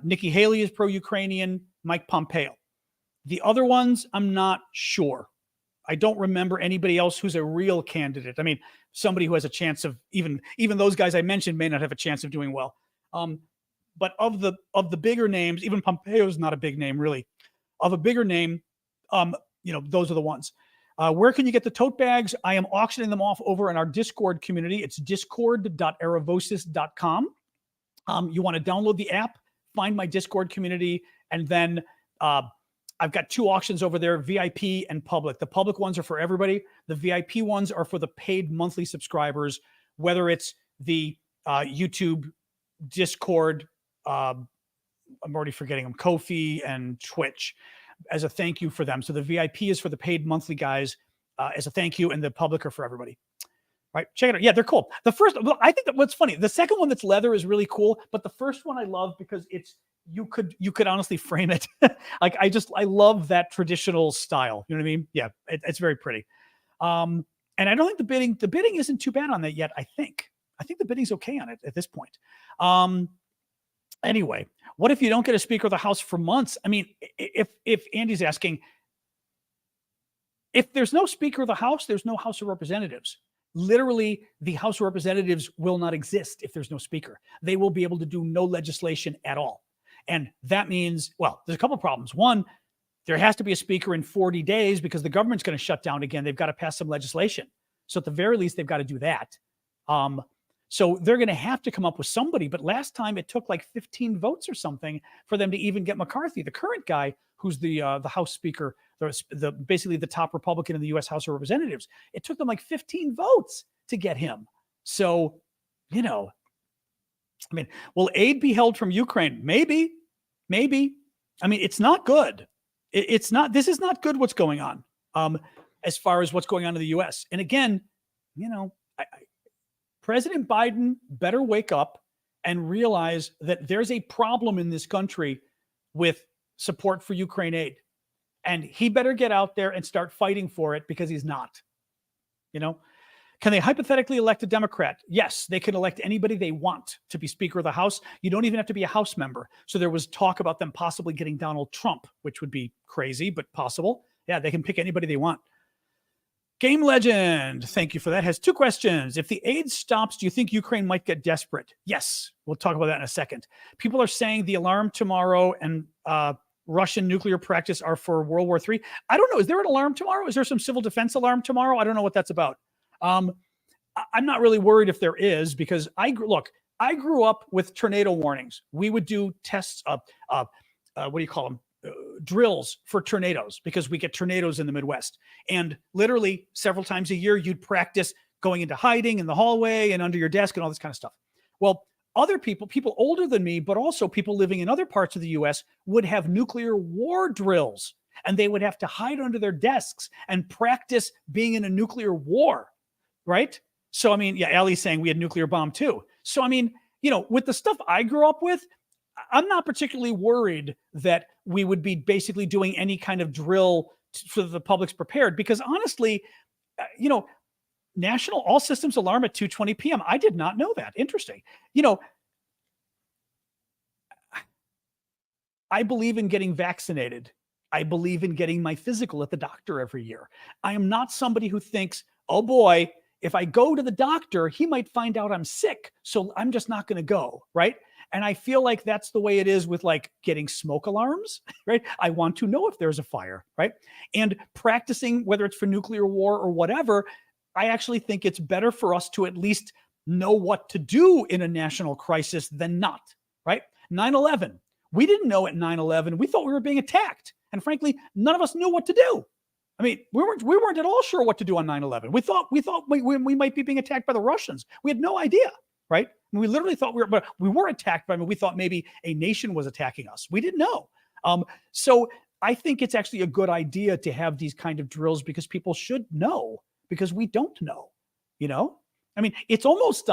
Nikki Haley is pro-Ukrainian. Mike Pompeo. The other ones, I'm not sure. I don't remember anybody else who's a real candidate. I mean, somebody who has a chance of even those guys I mentioned may not have a chance of doing well. But of the bigger names, even Pompeo is not a big name, really. Of a bigger name, those are the ones. Where can you get the tote bags? I am auctioning them off over in our Discord community. It's discord.aravosis.com. You want to download the app, find my Discord community, and then I've got 2 auctions over there, VIP and public. The public ones are for everybody. The VIP ones are for the paid monthly subscribers, whether it's the YouTube, Discord, I'm already forgetting them, Ko-fi and Twitch, as a thank you for them. So the VIP is for the paid monthly guys as a thank you, and the public are for everybody. Right? Check it out. Yeah, they're cool. The first, I think that what's funny, the second one that's leather is really cool, but the first one I love because you could honestly frame it. Like I love that traditional style. You know what I mean? Yeah, it's very pretty. And I don't think the bidding isn't too bad on that yet. I think the bidding's okay on it at this point. Anyway, what if you don't get a Speaker of the House for months? I mean, if Andy's asking, if there's no Speaker of the House, there's no House of Representatives. Literally, the House of Representatives will not exist if there's no Speaker. They will be able to do no legislation at all. And that means, well, there's a couple of problems. One, there has to be a Speaker in 40 days because the government's going to shut down again. They've got to pass some legislation. So at the very least, they've got to do that. So they're going to have to come up with somebody. But last time it took like 15 votes or something for them to even get McCarthy, the current guy who's the House Speaker, the basically the top Republican in the U.S. House of Representatives. It took them like 15 votes to get him. So, I mean, will aid be held from Ukraine? Maybe. I mean, it's not good. This is not good what's going on as far as what's going on in the U.S. And again, President Biden better wake up and realize that there's a problem in this country with support for Ukraine aid. And he better get out there and start fighting for it because he's not. Can they hypothetically elect a Democrat? Yes, they can elect anybody they want to be Speaker of the House. You don't even have to be a House member. So there was talk about them possibly getting Donald Trump, which would be crazy, but possible. Yeah, they can pick anybody they want. Game Legend, thank you for that, has 2 questions. If the aid stops, do you think Ukraine might get desperate? Yes, we'll talk about that in a second. People are saying the alarm tomorrow and Russian nuclear practice are for World War III. I don't know. Is there an alarm tomorrow? Is there some civil defense alarm tomorrow? I don't know what that's about. I'm not really worried if there is because look, I grew up with tornado warnings. We would do tests of, what do you call them? Drills for tornadoes, because we get tornadoes in the Midwest. And literally several times a year, you'd practice going into hiding in the hallway and under your desk and all this kind of stuff. Well, other people older than me, but also people living in other parts of the US, would have nuclear war drills, and they would have to hide under their desks and practice being in a nuclear war, right? So, I mean, yeah, Allie's saying we had nuclear bomb too. So, I mean, with the stuff I grew up with, I'm not particularly worried that we would be basically doing any kind of drill so that the public's prepared, because honestly, national all systems alarm at 2:20 p.m. I did not know that. Interesting. I believe in getting vaccinated. I believe in getting my physical at the doctor every year. I am not somebody who thinks, oh boy, if I go to the doctor, he might find out I'm sick, so I'm just not going to go, right? And I feel like that's the way it is with like getting smoke alarms, right? I want to know if there's a fire, right? And practicing, whether it's for nuclear war or whatever, I actually think it's better for us to at least know what to do in a national crisis than not, right? 9/11. We didn't know at 9/11. We thought we were being attacked. And frankly, none of us knew what to do. I mean, we weren't at all sure what to do on 9/11. We thought we might be being attacked by the Russians. We had no idea, right? We literally thought but we were attacked by them. We thought maybe a nation was attacking us. We didn't know. So I think it's actually a good idea to have these kind of drills, because people should know, because we don't know, I mean, it's almost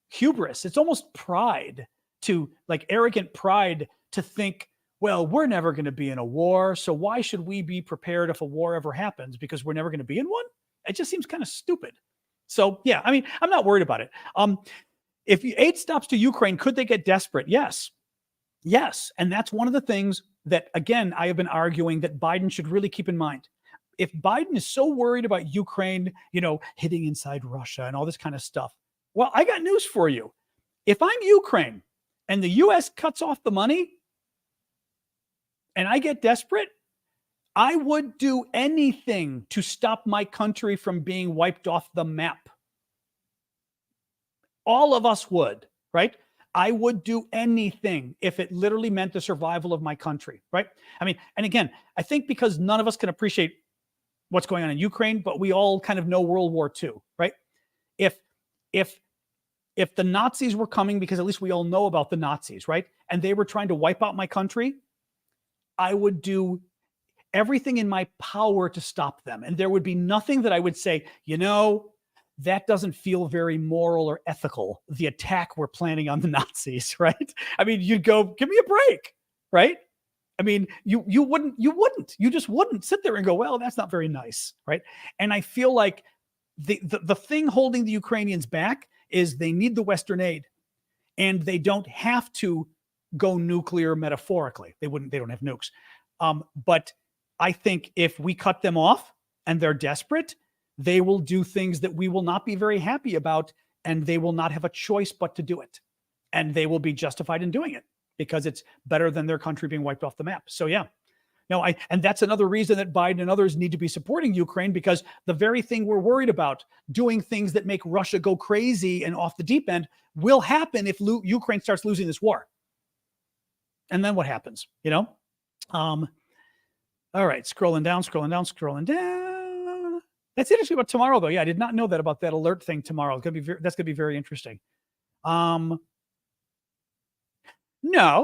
hubris. It's almost pride, like arrogant pride, to think, well, we're never going to be in a war, so why should we be prepared if a war ever happens, because we're never going to be in one? It just seems kind of stupid. So yeah, I mean, I'm not worried about it. If aid stops to Ukraine, could they get desperate? Yes. And that's one of the things that, again, I have been arguing that Biden should really keep in mind. If Biden is so worried about Ukraine, hitting inside Russia and all this kind of stuff, well, I got news for you. If I'm Ukraine and the US cuts off the money and I get desperate, I would do anything to stop my country from being wiped off the map. All of us would, right? I would do anything if it literally meant the survival of my country, right? I mean, and again, I think because none of us can appreciate what's going on in Ukraine, but we all kind of know World War II, right? If the Nazis were coming, because at least we all know about the Nazis, right? And they were trying to wipe out my country, I would do everything in my power to stop them. And there would be nothing that I would say, that doesn't feel very moral or ethical, the attack we're planning on the Nazis, right? I mean, you'd go, give me a break, right? I mean, you just wouldn't sit there and go, well, that's not very nice, right? And I feel like the thing holding the Ukrainians back is they need the Western aid, and they don't have to go nuclear metaphorically. They don't have nukes. But I think if we cut them off and they're desperate, they will do things that we will not be very happy about, and they will not have a choice but to do it. And they will be justified in doing it, because it's better than their country being wiped off the map. So yeah, and that's another reason that Biden and others need to be supporting Ukraine, because the very thing we're worried about, doing things that make Russia go crazy and off the deep end, will happen if Ukraine starts losing this war. And then what happens, all right, scrolling down. That's interesting about tomorrow, though. Yeah, I did not know that about that alert thing tomorrow. That's gonna be very interesting. No,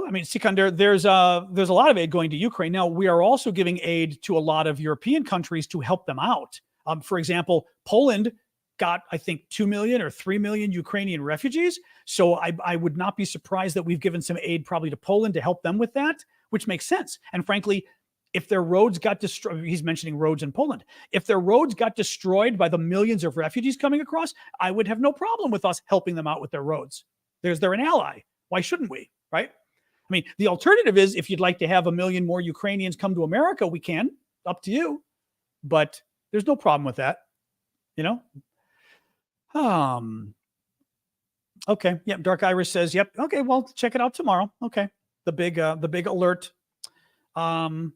I mean, Sikandar, there's a lot of aid going to Ukraine. Now, we are also giving aid to a lot of European countries to help them out. For example, Poland got, I think, 2 million or 3 million Ukrainian refugees. So I would not be surprised that we've given some aid probably to Poland to help them with that, which makes sense. And frankly, if their roads got destroyed, he's mentioning roads in Poland. If their roads got destroyed by the millions of refugees coming across, I would have no problem with us helping them out with their roads. They're an ally. Why shouldn't we, right? I mean, the alternative is, if you'd like to have 1 million more Ukrainians come to America, we can, up to you. But there's no problem with that, Okay. Yep. Dark Iris says, yep. Okay. Well, check it out tomorrow. Okay. The big alert. Well,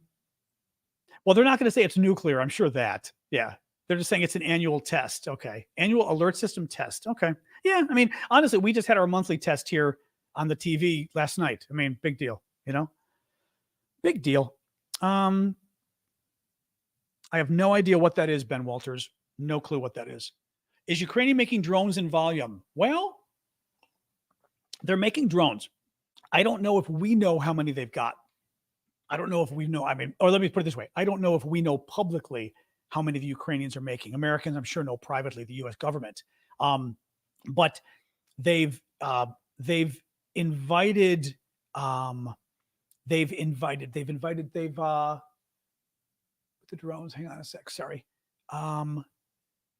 they're not going to say it's nuclear. I'm sure that. Yeah. They're just saying it's an annual test. Okay. Annual alert system test. Okay. Yeah. I mean, honestly, we just had our monthly test here on the TV last night. I mean, big deal, big deal. I have no idea what that is, Ben Walters. No clue what that is. Is Ukraine making drones in volume? Well, they're making drones. I don't know if we know how many they've got. I don't know if we know. I mean, or let me put it this way. I don't know if we know publicly how many the Ukrainians are making. Americans, I'm sure, know privately, the U.S. government. But they've invited the drones. Hang on a sec. Sorry.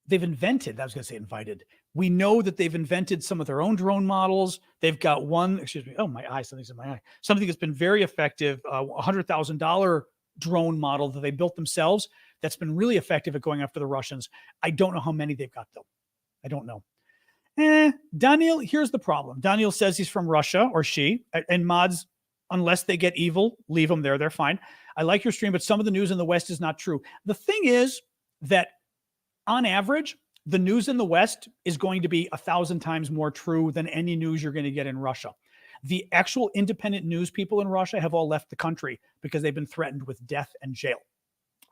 They've invented, I was going to say invited. We know that they've invented some of their own drone models. They've got one, excuse me. Oh, my eye, something's in my eye. Something that's been very effective, $100,000 drone model that they built themselves. That's been really effective at going after the Russians. I don't know how many they've got though. I don't know. Daniel, here's the problem. Daniel says he's from Russia, or she, and mods, unless they get evil, leave them there. They're fine. I like your stream, but some of the news in the West is not true. The thing is that on average, the news in the West is going to be 1,000 times more true than any news you're going to get in Russia. The actual independent news people in Russia have all left the country because they've been threatened with death and jail.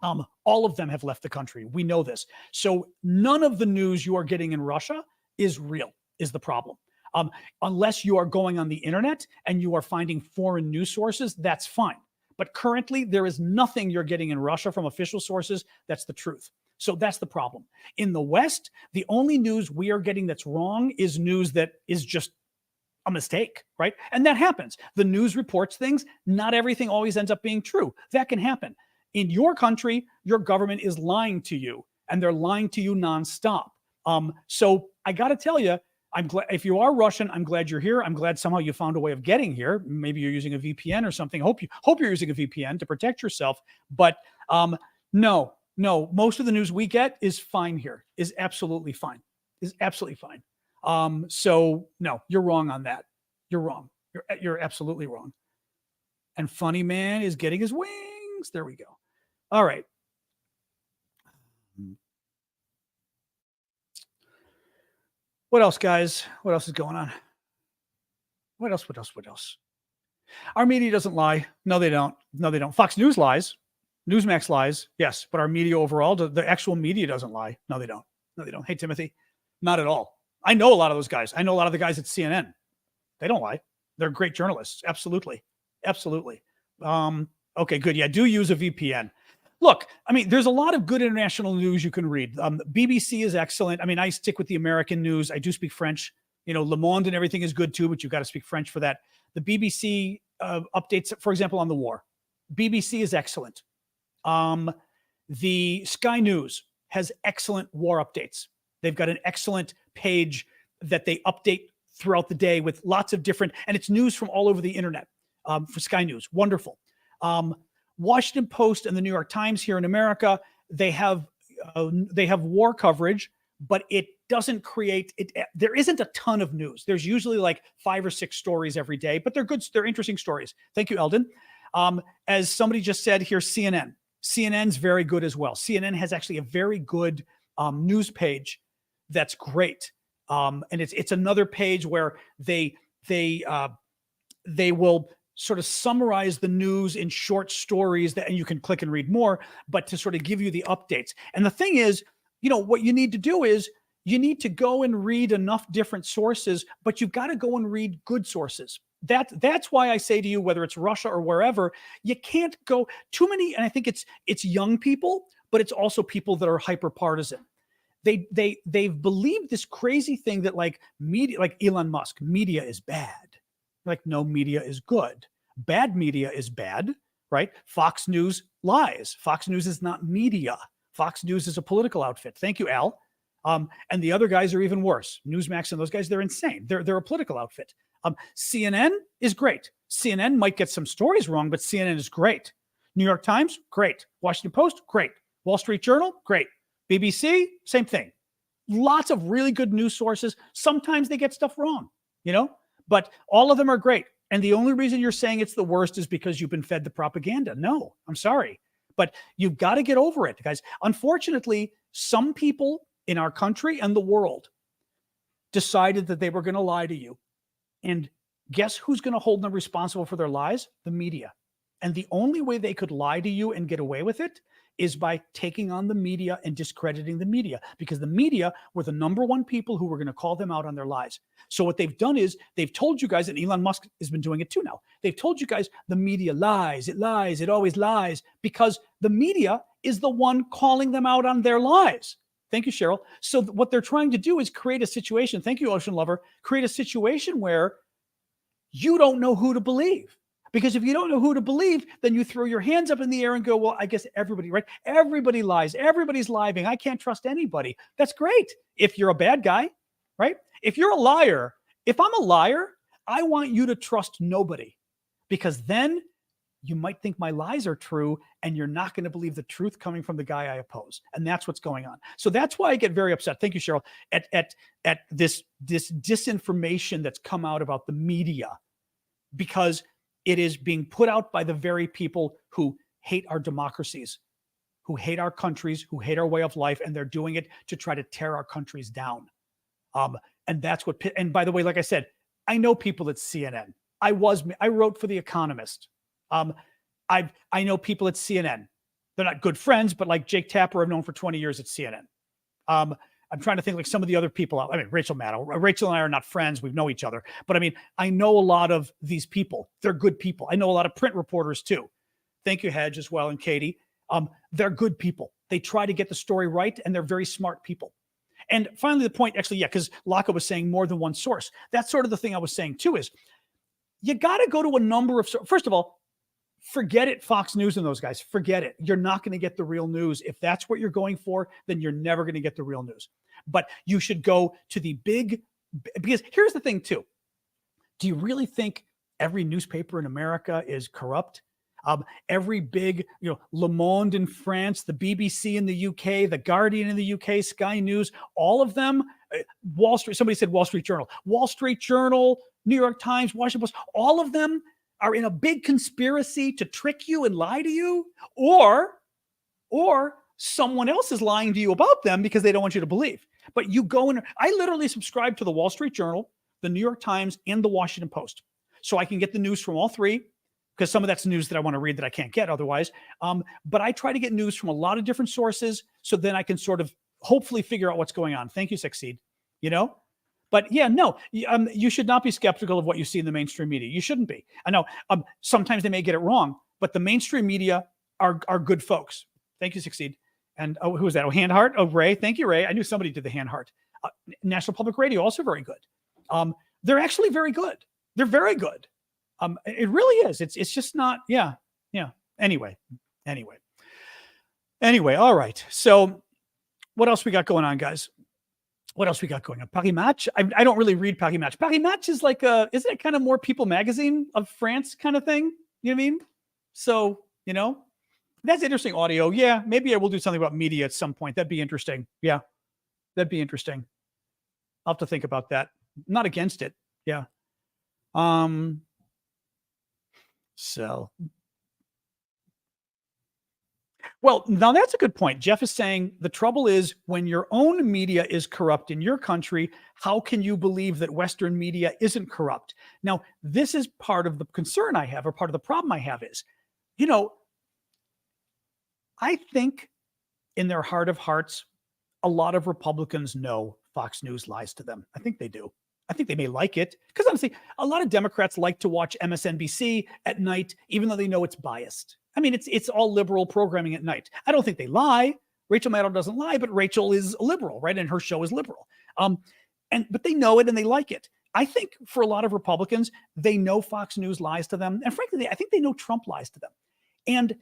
All of them have left the country. We know this. So none of the news you are getting in Russia is real, is the problem. Unless you are going on the internet and you are finding foreign news sources, that's fine. But currently, there is nothing you're getting in Russia from official sources that's the truth. So that's the problem. In the West, the only news we are getting that's wrong is news that is just a mistake, right? And that happens. The news reports things. Not everything always ends up being true. That can happen. In your country, your government is lying to you, and they're lying to you nonstop. So I got to tell you, I'm glad if you are Russian, I'm glad you're here. I'm glad somehow you found a way of getting here. Maybe you're using a VPN or something. Hope you're using a VPN to protect yourself. But no, most of the news we get is fine here. Is absolutely fine. Is absolutely fine. So no, you're wrong on that. You're wrong. You're absolutely wrong. And Funny Man is getting his wings. There we go. All right. What else, guys? What else is going on? What else? Our media doesn't lie. No, they don't. Fox News lies. Newsmax lies. Yes. But our media overall, the actual media doesn't lie. No, they don't. Hey, Timothy, not at all. I know a lot of those guys. I know a lot of the guys at CNN. They don't lie. They're great journalists. Absolutely. Okay, good. Yeah, do use a VPN. Look, I mean, there's a lot of good international news you can read. BBC is excellent. I mean, I stick with the American news. I do speak French. Le Monde and everything is good too, but you've got to speak French for that. The BBC updates, for example, on the war. BBC is excellent. The Sky News has excellent war updates. They've got an excellent page that they update throughout the day with lots of different, and it's news from all over the internet for Sky News. Wonderful. Washington Post and the New York Times here in America, they have war coverage, but it doesn't create it. There isn't a ton of news. There's usually like 5 or 6 stories every day, but they're good. They're interesting stories. Thank you, Eldon. As somebody just said here, CNN. CNN's very good as well. CNN has actually a very good news page that's great. And it's another page where they will sort of summarize the news in short stories and you can click and read more, but to sort of give you the updates. And the thing is, what you need to do is you need to go and read enough different sources, but you've got to go and read good sources. That's why I say to you, whether it's Russia or wherever, you can't go too many. And I think it's young people, but it's also people that are hyper partisan. They've believed this crazy thing that like media, like Elon Musk, media is bad. Like, no, media is good. Bad media is bad, right? Fox News lies. Fox News is not media. Fox News is a political outfit. Thank you, Al. And the other guys are even worse. Newsmax and those guys, they're insane. They're a political outfit. CNN is great. CNN might get some stories wrong, but CNN is great. New York Times, great. Washington Post, great. Wall Street Journal, great. BBC, same thing. Lots of really good news sources. Sometimes they get stuff wrong, but all of them are great. And the only reason you're saying it's the worst is because you've been fed the propaganda. No, I'm sorry. But you've got to get over it, guys. Unfortunately, some people in our country and the world decided that they were going to lie to you. And guess who's going to hold them responsible for their lies? The media. And the only way they could lie to you and get away with it is by taking on the media and discrediting the media, because the media were the number one people who were going to call them out on their lies. So what they've done is they've told you guys, and Elon Musk has been doing it too now. They've told you guys the media lies, it always lies, because the media is the one calling them out on their lies. Thank you, Cheryl. So what they're trying to do is create a situation. Thank you, Ocean Lover. Create a situation where you don't know who to believe. Because if you don't know who to believe, then you throw your hands up in the air and go, well, I guess everybody, right? Everybody lies. Everybody's lying. I can't trust anybody. That's great if you're a bad guy, right? If you're a liar, if I'm a liar, I want you to trust nobody, because then you might think my lies are true and you're not going to believe the truth coming from the guy I oppose. And that's what's going on. So that's why I get very upset. Thank you, Cheryl, at this disinformation that's come out about the media, because it is being put out by the very people who hate our democracies, who hate our countries, who hate our way of life, and they're doing it to try to tear our countries down. And that's what. And by the way, like I said, I know people at CNN. I wrote for The Economist. I know people at CNN. They're not good friends, but like Jake Tapper, I've known for 20 years at CNN. I'm trying to think like some of the other people out. I mean, Rachel Maddow. Rachel and I are not friends. We know each other. But I mean, I know a lot of these people. They're good people. I know a lot of print reporters too. Thank you, Hedge, as well, and Katie. They're good people. They try to get the story right, and they're very smart people. And finally, the point, actually, yeah, because Laka was saying more than one source. That's sort of the thing I was saying too, is you got to go to a number of, first of all, forget it, Fox News and those guys. Forget it. You're not going to get the real news. If that's what you're going for, then you're never going to get the real news. But you should go to the big, because here's the thing too. Do you really think every newspaper in America is corrupt? Every big, Le Monde in France, the BBC in the UK, the Guardian in the UK, Sky News, all of them, Wall Street, somebody said Wall Street Journal, New York Times, Washington Post, all of them are in a big conspiracy to trick you and lie to you, or someone else is lying to you about them because they don't want you to believe. But you go in, I literally subscribe to the Wall Street Journal, the New York Times, and the Washington Post. So I can get the news from all three, because some of that's news that I want to read that I can't get otherwise. But I try to get news from a lot of different sources, so then I can sort of hopefully figure out what's going on. Thank you, Succeed. But yeah, no, you should not be skeptical of what you see in the mainstream media. You shouldn't be. I know sometimes they may get it wrong, but the mainstream media are good folks. Thank you, Succeed. And who was that? Oh, Hand Heart. Oh, Ray. Thank you, Ray. I knew somebody did the Hand Heart. National Public Radio, also very good. They're actually very good. They're very good. It really is. It's just not. Yeah. Anyway. All right. So what else we got going on, guys? What else we got going on? Paris Match. I don't really read Paris Match. Paris Match is like isn't it kind of more People Magazine of France kind of thing? You know what I mean? So, that's interesting audio. Yeah, maybe I will do something about media at some point. That'd be interesting. Yeah, that'd be interesting. I'll have to think about that. Not against it. Yeah. So. Well, now that's a good point. Jeff is saying the trouble is when your own media is corrupt in your country, how can you believe that Western media isn't corrupt? Now, this is part of the concern I have, or part of the problem I have is, I think in their heart of hearts, a lot of Republicans know Fox News lies to them. I think they do. I think they may like it because honestly, a lot of Democrats like to watch MSNBC at night, even though they know it's biased. I mean, it's all liberal programming at night. I don't think they lie. Rachel Maddow doesn't lie, but Rachel is a liberal, right? And her show is liberal. But they know it and they like it. I think for a lot of Republicans, they know Fox News lies to them. And frankly, I think they know Trump lies to them. And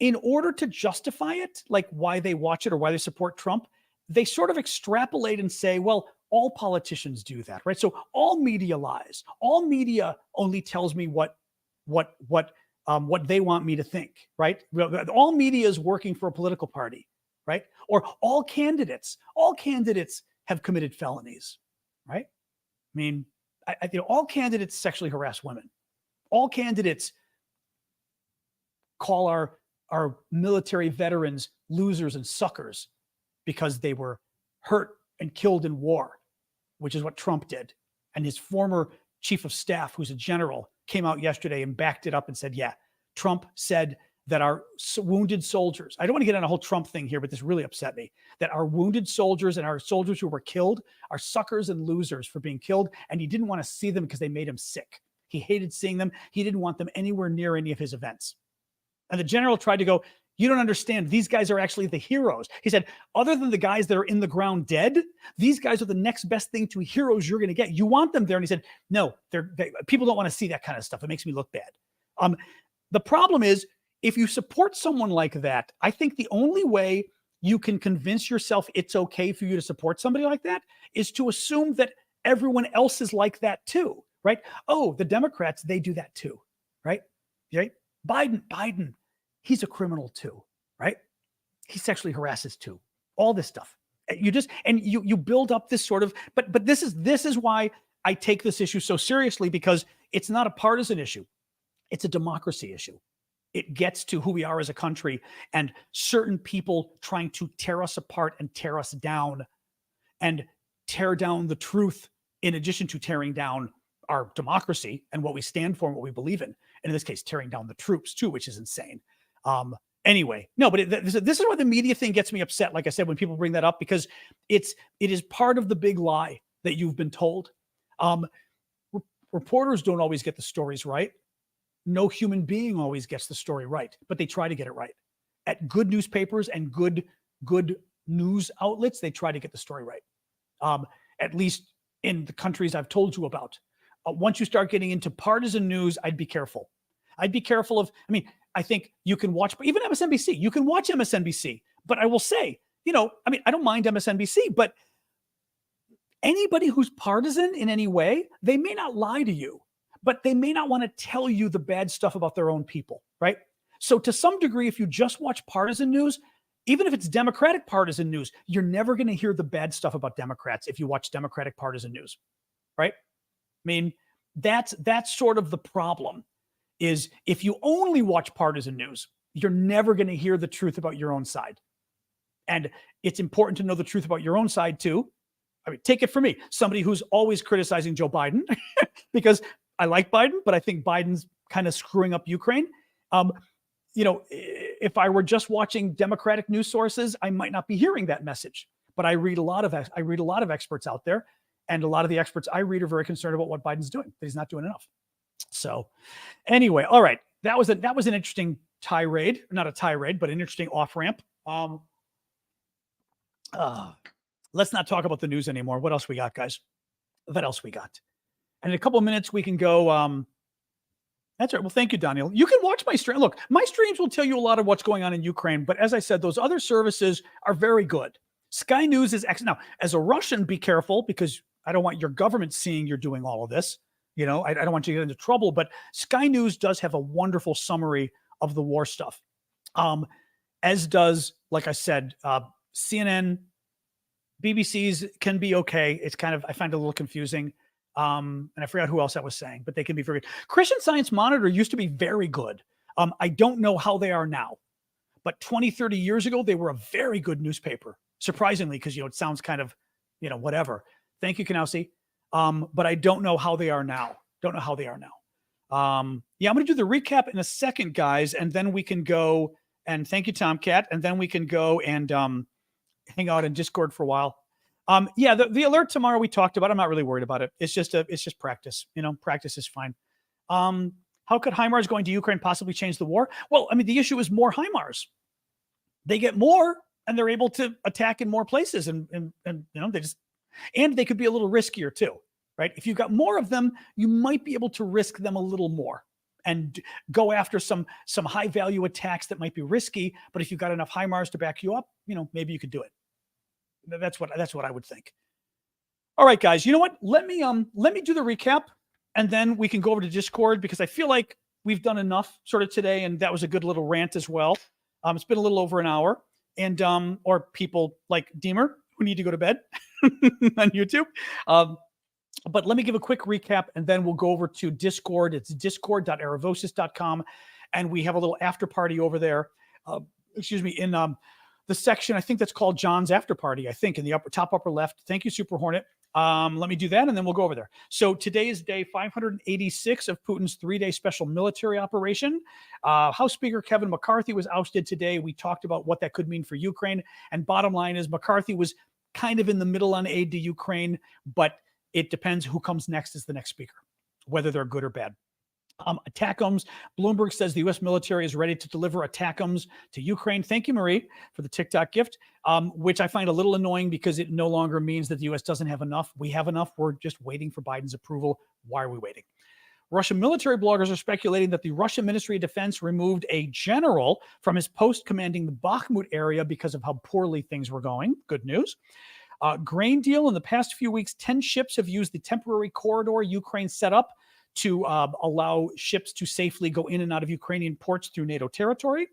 in order to justify it, like why they watch it or why they support Trump, they sort of extrapolate and say, well, all politicians do that, right? So all media lies. All media only tells me what they want me to think, right? All media is working for a political party, right? Or all candidates have committed felonies, right? I mean, all candidates sexually harass women. All candidates call our our military veterans losers and suckers because they were hurt and killed in war, which is what Trump did. And his former chief of staff, who's a general, came out yesterday and backed it up and said, yeah, Trump said that our wounded soldiers, I don't want to get on a whole Trump thing here, but this really upset me, that our wounded soldiers and our soldiers who were killed are suckers and losers for being killed. And he didn't want to see them because they made him sick. He hated seeing them. He didn't want them anywhere near any of his events. And the general tried to go, you don't understand. These guys are actually the heroes. He said, other than the guys that are in the ground dead, these guys are the next best thing to heroes you're going to get. You want them there. And he said, no, people don't want to see that kind of stuff. It makes me look bad. The problem is, if you support someone like that, I think the only way you can convince yourself it's okay for you to support somebody like that is to assume that everyone else is like that too, right? Oh, the Democrats, they do that too, right? Right? Biden, he's a criminal too, right? He sexually harasses too. All this stuff. You build up this sort of, but this is why I take this issue so seriously, because it's not a partisan issue. It's a democracy issue. It gets to who we are as a country and certain people trying to tear us apart and tear us down and tear down the truth, in addition to tearing down our democracy and what we stand for and what we believe in. And in this case, tearing down the troops too, which is insane. Anyway, no, but this is why the media thing gets me upset. Like I said, when people bring that up, because it is part of the big lie that you've been told. Reporters don't always get the stories right. No human being always gets the story right, but they try to get it right. At good newspapers and good news outlets, they try to get the story right. At least in the countries I've told you about. Once you start getting into partisan news, I'd be careful. I'd be careful of, I think you can watch, even MSNBC, you can watch MSNBC, but I will say, I don't mind MSNBC, but anybody who's partisan in any way, they may not lie to you, but they may not want to tell you the bad stuff about their own people, right? So to some degree, if you just watch partisan news, even if it's Democratic partisan news, you're never going to hear the bad stuff about Democrats if you watch Democratic partisan news, right? That's sort of the problem, is if you only watch partisan news, you're never going to hear the truth about your own side. And it's important to know the truth about your own side too. Take it from me, somebody who's always criticizing Joe Biden, because I like Biden, but I think Biden's kind of screwing up Ukraine. If I were just watching Democratic news sources, I might not be hearing that message. But I read a lot of experts out there, and a lot of the experts I read are very concerned about what Biden's doing. That he's not doing enough. So, anyway, all right, that was an interesting tirade, not a tirade, but an interesting off ramp. Let's not talk about the news anymore. What else we got, guys? What else we got? And in a couple of minutes, we can go. That's right. Well, thank you, Daniel. You can watch my stream. Look, my streams will tell you a lot of what's going on in Ukraine. But as I said, those other services are very good. Sky News is excellent. Now, as a Russian, be careful, because I don't want your government seeing you're doing all of this. I don't want you to get into trouble. But Sky News does have a wonderful summary of the war stuff, as does, like I said, CNN, BBC's can be okay. It's kind of, I find it a little confusing. And I forgot who else I was saying, but they can be very good. Christian Science Monitor used to be very good. I don't know how they are now, but 20, 30 years ago, they were a very good newspaper, surprisingly, because, it sounds kind of, whatever. Thank you, Kanausi. But I don't know how they are now. I'm going to do the recap in a second, guys, and then we can go, and thank you, Tomcat, and then we can go and hang out in Discord for a while. The alert tomorrow we talked about. I'm not really worried about it. It's just practice. Practice is fine. How could HIMARS going to Ukraine possibly change the war? Well, the issue is more HIMARS. They get more, and they're able to attack in more places, and they could be a little riskier too, right? If you've got more of them, you might be able to risk them a little more and go after some high value attacks that might be risky. But if you've got enough HIMARS to back you up, maybe you could do it. That's what I would think. All right, guys, you know what? Let me do the recap, and then we can go over to Discord, because I feel like we've done enough sort of today. And that was a good little rant as well. It's been a little over an hour, and, or people like Deemer who need to go to bed on YouTube. But let me give a quick recap, and then we'll go over to Discord. It's discord.aravosis.com. And we have a little after party over there. in the section, I think that's called John's After Party, I think in the top upper left. Thank you, Super Hornet. Let me do that, and then we'll go over there. So today is day 586 of Putin's 3-day special military operation. House Speaker Kevin McCarthy was ousted today. We talked about what that could mean for Ukraine. And bottom line is McCarthy was kind of in the middle on aid to Ukraine, but it depends who comes next as the next speaker, whether they're good or bad. ATACMS. Bloomberg says the U.S. military is ready to deliver ATACMS to Ukraine. Thank you, Marie, for the TikTok gift, which I find a little annoying because it no longer means that the U.S. doesn't have enough. We have enough. We're just waiting for Biden's approval. Why are we waiting? Russian military bloggers are speculating that the Russian Ministry of Defense removed a general from his post commanding the Bakhmut area because of how poorly things were going. Good news. Grain deal. In the past few weeks, 10 ships have used the temporary corridor Ukraine set up to allow ships to safely go in and out of Ukrainian ports through NATO territory.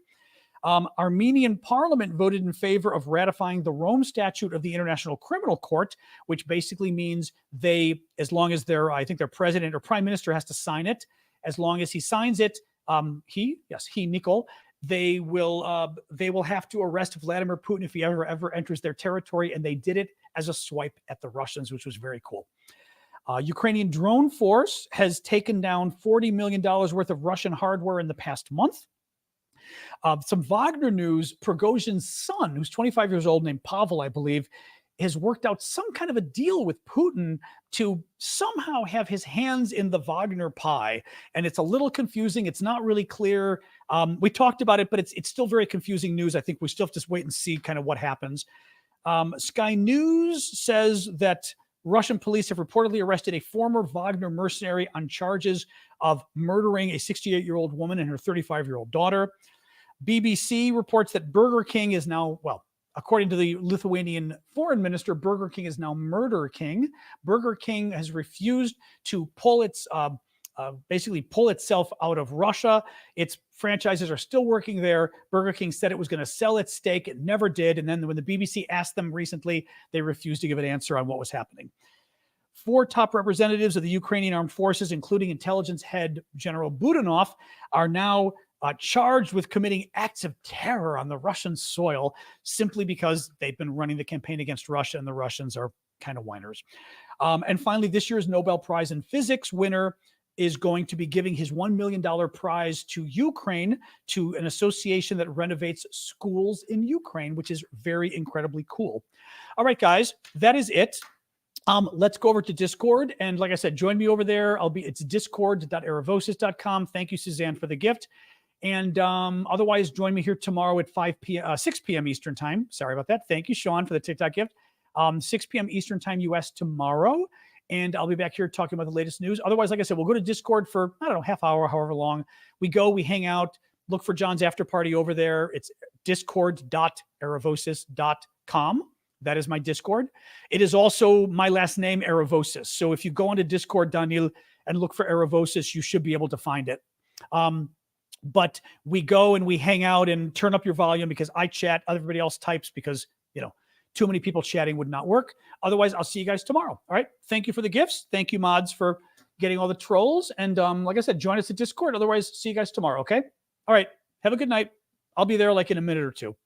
Armenian parliament voted in favor of ratifying the Rome Statute of the International Criminal Court, which basically means as long as I think their president or prime minister has to sign it, as long as he signs it, Nikol, they will have to arrest Vladimir Putin if he ever enters their territory, and they did it as a swipe at the Russians, which was very cool. Ukrainian drone force has taken down $40 million worth of Russian hardware in the past month. Some Wagner news. Prigozhin's son, who's 25 years old, named Pavel, I believe, has worked out some kind of a deal with Putin to somehow have his hands in the Wagner pie. And it's a little confusing. It's not really clear. We talked about it, but it's still very confusing news. I think we still have to wait and see kind of what happens. Sky News says that Russian police have reportedly arrested a former Wagner mercenary on charges of murdering a 68-year-old woman and her 35-year-old daughter. BBC reports that Burger King is now, according to the Lithuanian foreign minister, Burger King is now Murder King. Burger King has refused to pull itself out of Russia. Its franchises are still working there. Burger King said it was going to sell its stake. It never did. And then when the BBC asked them recently, they refused to give an answer on what was happening. 4 top representatives of the Ukrainian armed forces, including intelligence head General Budanov, are now charged with committing acts of terror on the Russian soil simply because they've been running the campaign against Russia, and the Russians are kind of whiners. And finally, this year's Nobel Prize in Physics winner is going to be giving his $1 million prize to Ukraine, to an association that renovates schools in Ukraine, which is very incredibly cool. All right, guys, that is it. Let's go over to Discord. And like I said, join me over there. It's discord.aravosis.com. Thank you, Suzanne, for the gift. And otherwise, join me here tomorrow at 6 p.m. Eastern time. Sorry about that. Thank you, Sean, for the TikTok gift. 6 p.m. Eastern time, US tomorrow. And I'll be back here talking about the latest news. Otherwise, like I said, we'll go to Discord for, half hour, however long. We hang out, look for John's After Party over there. It's discord.aravosis.com. That is my Discord. It is also my last name, Aravosis. So if you go onto Discord, Daniel, and look for Aravosis, you should be able to find it. But we go and we hang out and turn up your volume because I chat, everybody else types because, too many people chatting would not work. Otherwise, I'll see you guys tomorrow. All right. Thank you for the gifts. Thank you, mods, for getting all the trolls. And like I said, join us at Discord. Otherwise, see you guys tomorrow. Okay. All right. Have a good night. I'll be there like in a minute or two.